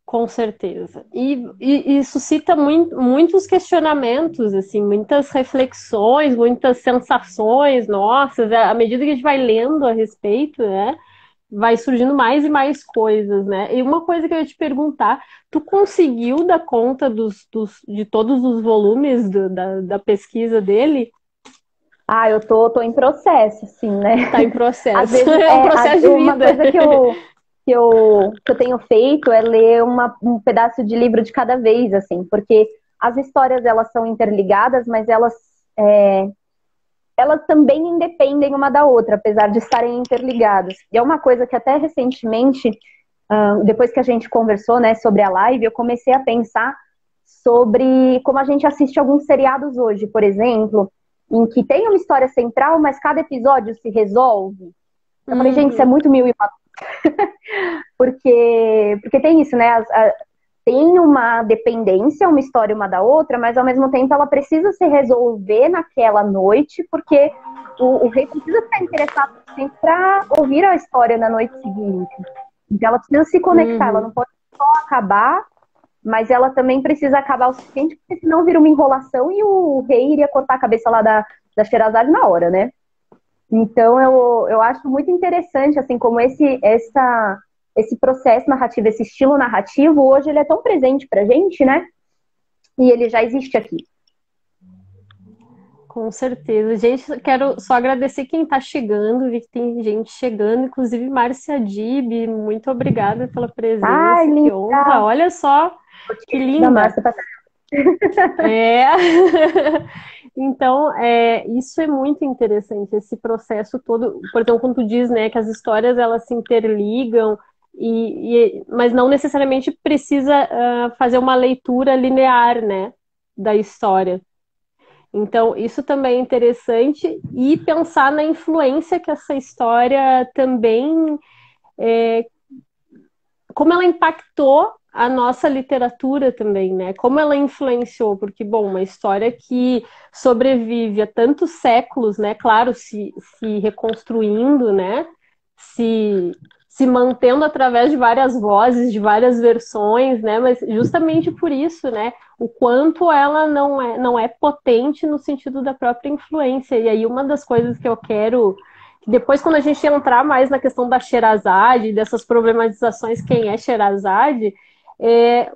Com certeza. E suscita muitos questionamentos, assim, muitas reflexões, muitas sensações nossas. À medida que a gente vai lendo a respeito, né, vai surgindo mais e mais coisas, né? E uma coisa que eu ia te perguntar, tu conseguiu dar conta de todos os volumes da pesquisa dele? Ah, eu tô em processo, assim, né? Tá em Às processo. vezes, É um processo de uma vida. coisa que eu tenho feito é ler um pedaço de livro de cada vez, assim, porque as histórias, elas são interligadas, mas elas também independem uma da outra, apesar de estarem interligadas. E é uma coisa que até recentemente, depois que a gente conversou, né, sobre a live, eu comecei a pensar sobre como a gente assiste alguns seriados hoje, por exemplo, em que tem uma história central, mas cada episódio se resolve. Eu falei, gente, isso é muito mil e uma. Porque tem isso, né? Tem uma dependência, uma história uma da outra, mas ao mesmo tempo ela precisa se resolver naquela noite, porque o rei precisa estar interessado para ouvir a história na noite seguinte. Então ela precisa se conectar, ela não pode só acabar, mas ela também precisa acabar o suficiente, porque senão vira uma enrolação e o rei iria cortar a cabeça lá da Sherazade na hora, né? Então eu acho muito interessante, assim, como esse processo narrativo, esse estilo narrativo, hoje ele é tão presente pra gente, né? E ele já existe aqui. Com certeza. Gente, quero só agradecer quem está chegando, vi que tem gente chegando, inclusive Márcia Dib, muito obrigada pela presença, Ai, que linda! honra, olha só, que Da linda. Márcia pra É. Então, isso é muito interessante, esse processo todo, por exemplo, quando tu diz, né, que as histórias elas se interligam, mas não necessariamente precisa fazer uma leitura linear, né, da história. Então, isso também é interessante e pensar na influência que essa história também, como ela impactou a nossa literatura também, né? Como ela influenciou, porque, bom, uma história que sobrevive a tantos séculos, né? Claro, se reconstruindo, né? Se mantendo através de várias vozes, de várias versões, né? Mas justamente por isso, né? O quanto ela não é potente no sentido da própria influência. E aí uma das coisas que eu quero depois, quando a gente entrar mais na questão da Sherazade, dessas problematizações, quem é Sherazade,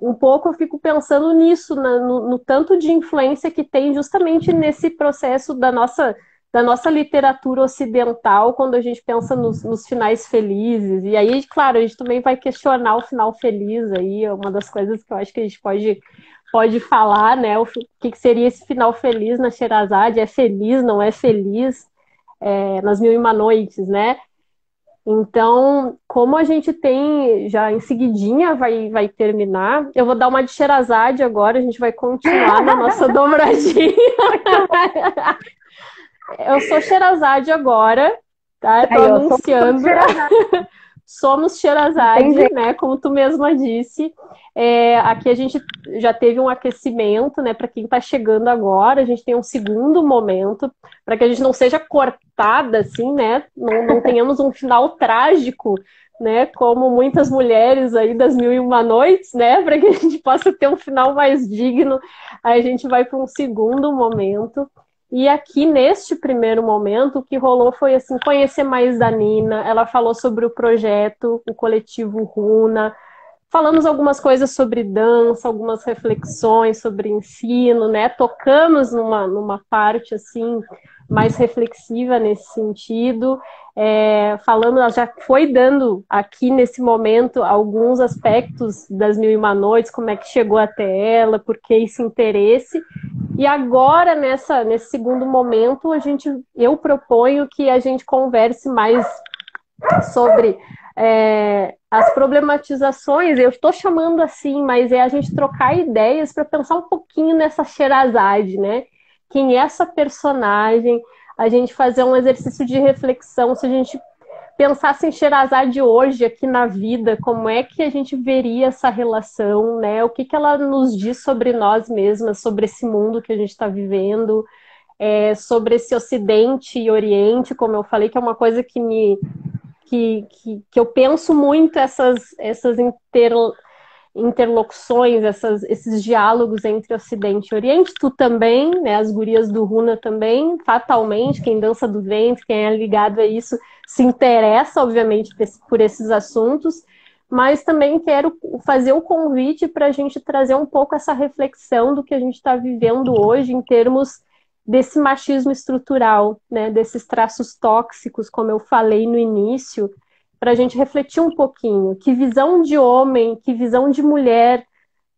um pouco eu fico pensando nisso, no tanto de influência que tem justamente nesse processo da nossa literatura ocidental, quando a gente pensa nos finais felizes. E aí, claro, a gente também vai questionar o final feliz, aí é uma das coisas que eu acho que a gente pode falar, né? O que seria esse final feliz na Sherazade? É feliz, não é feliz? Nas Mil e Uma Noites, né? Então, como a gente tem, já em seguidinha vai terminar, eu vou dar uma de Sherazade agora, a gente vai continuar na nossa dobradinha. Eu sou Sherazade agora, tá? Tô anunciando. Somos Sherazade, né? Como tu mesma disse. Aqui a gente já teve um aquecimento, né? Para quem está chegando agora, a gente tem um segundo momento, para que a gente não seja cortada, assim, né? Não tenhamos um final trágico, né? Como muitas mulheres aí das Mil e Uma Noites, né? Para que a gente possa ter um final mais digno, aí a gente vai para um segundo momento. E aqui, neste primeiro momento, o que rolou foi assim, conhecer mais da Nina. Ela falou sobre o projeto, o coletivo Runa. Falamos algumas coisas sobre dança, algumas reflexões sobre ensino, né? Tocamos numa parte assim mais reflexiva nesse sentido. Falando, ela já foi dando aqui nesse momento alguns aspectos das Mil e Uma Noites, como é que chegou até ela, por que esse interesse. E agora, nesse segundo momento, eu proponho que a gente converse mais sobre as problematizações, eu estou chamando assim, mas é a gente trocar ideias para pensar um pouquinho nessa Sherazade, né? Quem é essa personagem? A gente fazer um exercício de reflexão, se a gente pensasse em Sherazade hoje, aqui na vida, como é que a gente veria essa relação, né? O que que ela nos diz sobre nós mesmas, sobre esse mundo que a gente está vivendo, sobre esse Ocidente e Oriente, como eu falei, que é uma coisa que eu penso muito essas interlocuções, esses diálogos entre Ocidente e Oriente. Tu também, né, as gurias do Runa também, fatalmente, quem dança do ventre, quem é ligado a isso, se interessa, obviamente, por esses assuntos, mas também quero fazer o convite para a gente trazer um pouco essa reflexão do que a gente está vivendo hoje em termos desse machismo estrutural, né, desses traços tóxicos, como eu falei no início, para a gente refletir um pouquinho. Que visão de homem, que visão de mulher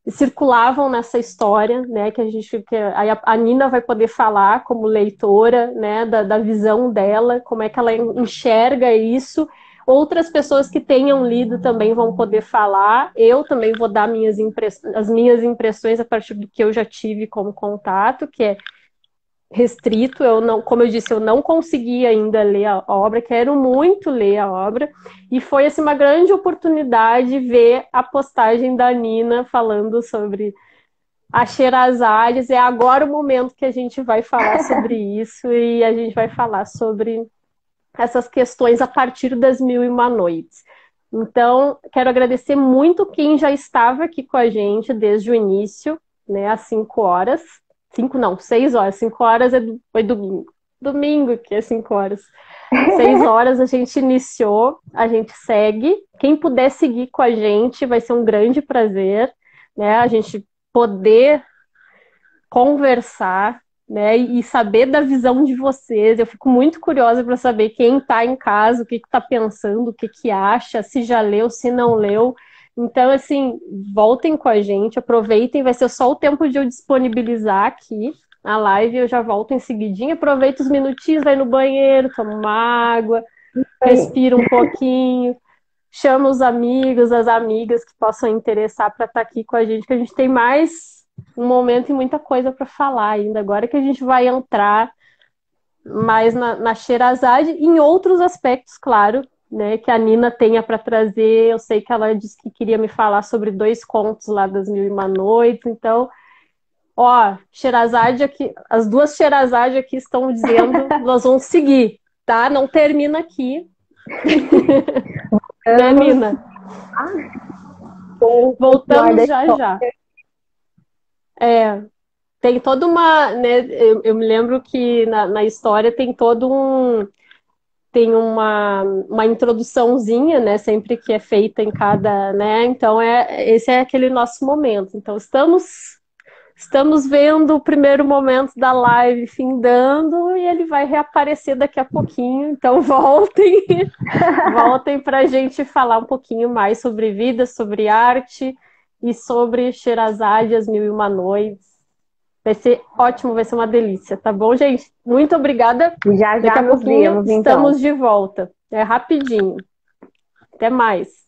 circulavam nessa história, né? Aí a Nina vai poder falar como leitora, né? Da visão dela, como é que ela enxerga isso. Outras pessoas que tenham lido também vão poder falar. Eu também vou dar as minhas impressões a partir do que eu já tive como contato, que é restrito. Eu não, como eu disse, eu não consegui ainda ler a obra, quero muito ler a obra, e foi assim, uma grande oportunidade ver a postagem da Nina falando sobre a Sherazade. É agora o momento que a gente vai falar sobre isso, e a gente vai falar sobre essas questões a partir das Mil e Uma Noites. Então, quero agradecer muito quem já estava aqui com a gente desde o início, né, às 5 horas. 5 não, 6 horas. 5 horas foi domingo. Domingo que é 5 horas. 6 horas a gente iniciou, a gente segue. Quem puder seguir com a gente vai ser um grande prazer, né? A gente poder conversar, né? E saber da visão de vocês. Eu fico muito curiosa para saber quem está em casa, o que está pensando, o que acha, se já leu, se não leu. Então, assim, voltem com a gente, aproveitem, vai ser só o tempo de eu disponibilizar aqui a live, eu já volto em seguidinha, aproveita os minutinhos, vai no banheiro, toma uma água, respira um pouquinho, chama os amigos, as amigas que possam interessar para estar aqui com a gente, que a gente tem mais um momento e muita coisa para falar ainda. Agora que a gente vai entrar mais na Sherazade, em outros aspectos, claro, né, que a Nina tenha para trazer. Eu sei que ela disse que queria me falar sobre 2 contos lá das Mil e Uma Noites, então, ó, Sherazade aqui, as 2 Sherazade aqui estão dizendo, nós vamos seguir, tá? Não termina aqui. Né, Nina? Voltamos já. Tem toda uma, né, eu me lembro que na história tem todo tem uma introduçãozinha, né, sempre que é feita em cada, né, então esse é aquele nosso momento. Então estamos vendo o primeiro momento da live findando, e ele vai reaparecer daqui a pouquinho, então voltem para a gente falar um pouquinho mais sobre vida, sobre arte e sobre Sherazade e as Mil e Uma Noites. Vai ser ótimo, vai ser uma delícia, tá bom, gente? Muito obrigada. Já Daqui a nos pouquinho vemos, então. estamos de volta. É rapidinho. Até mais.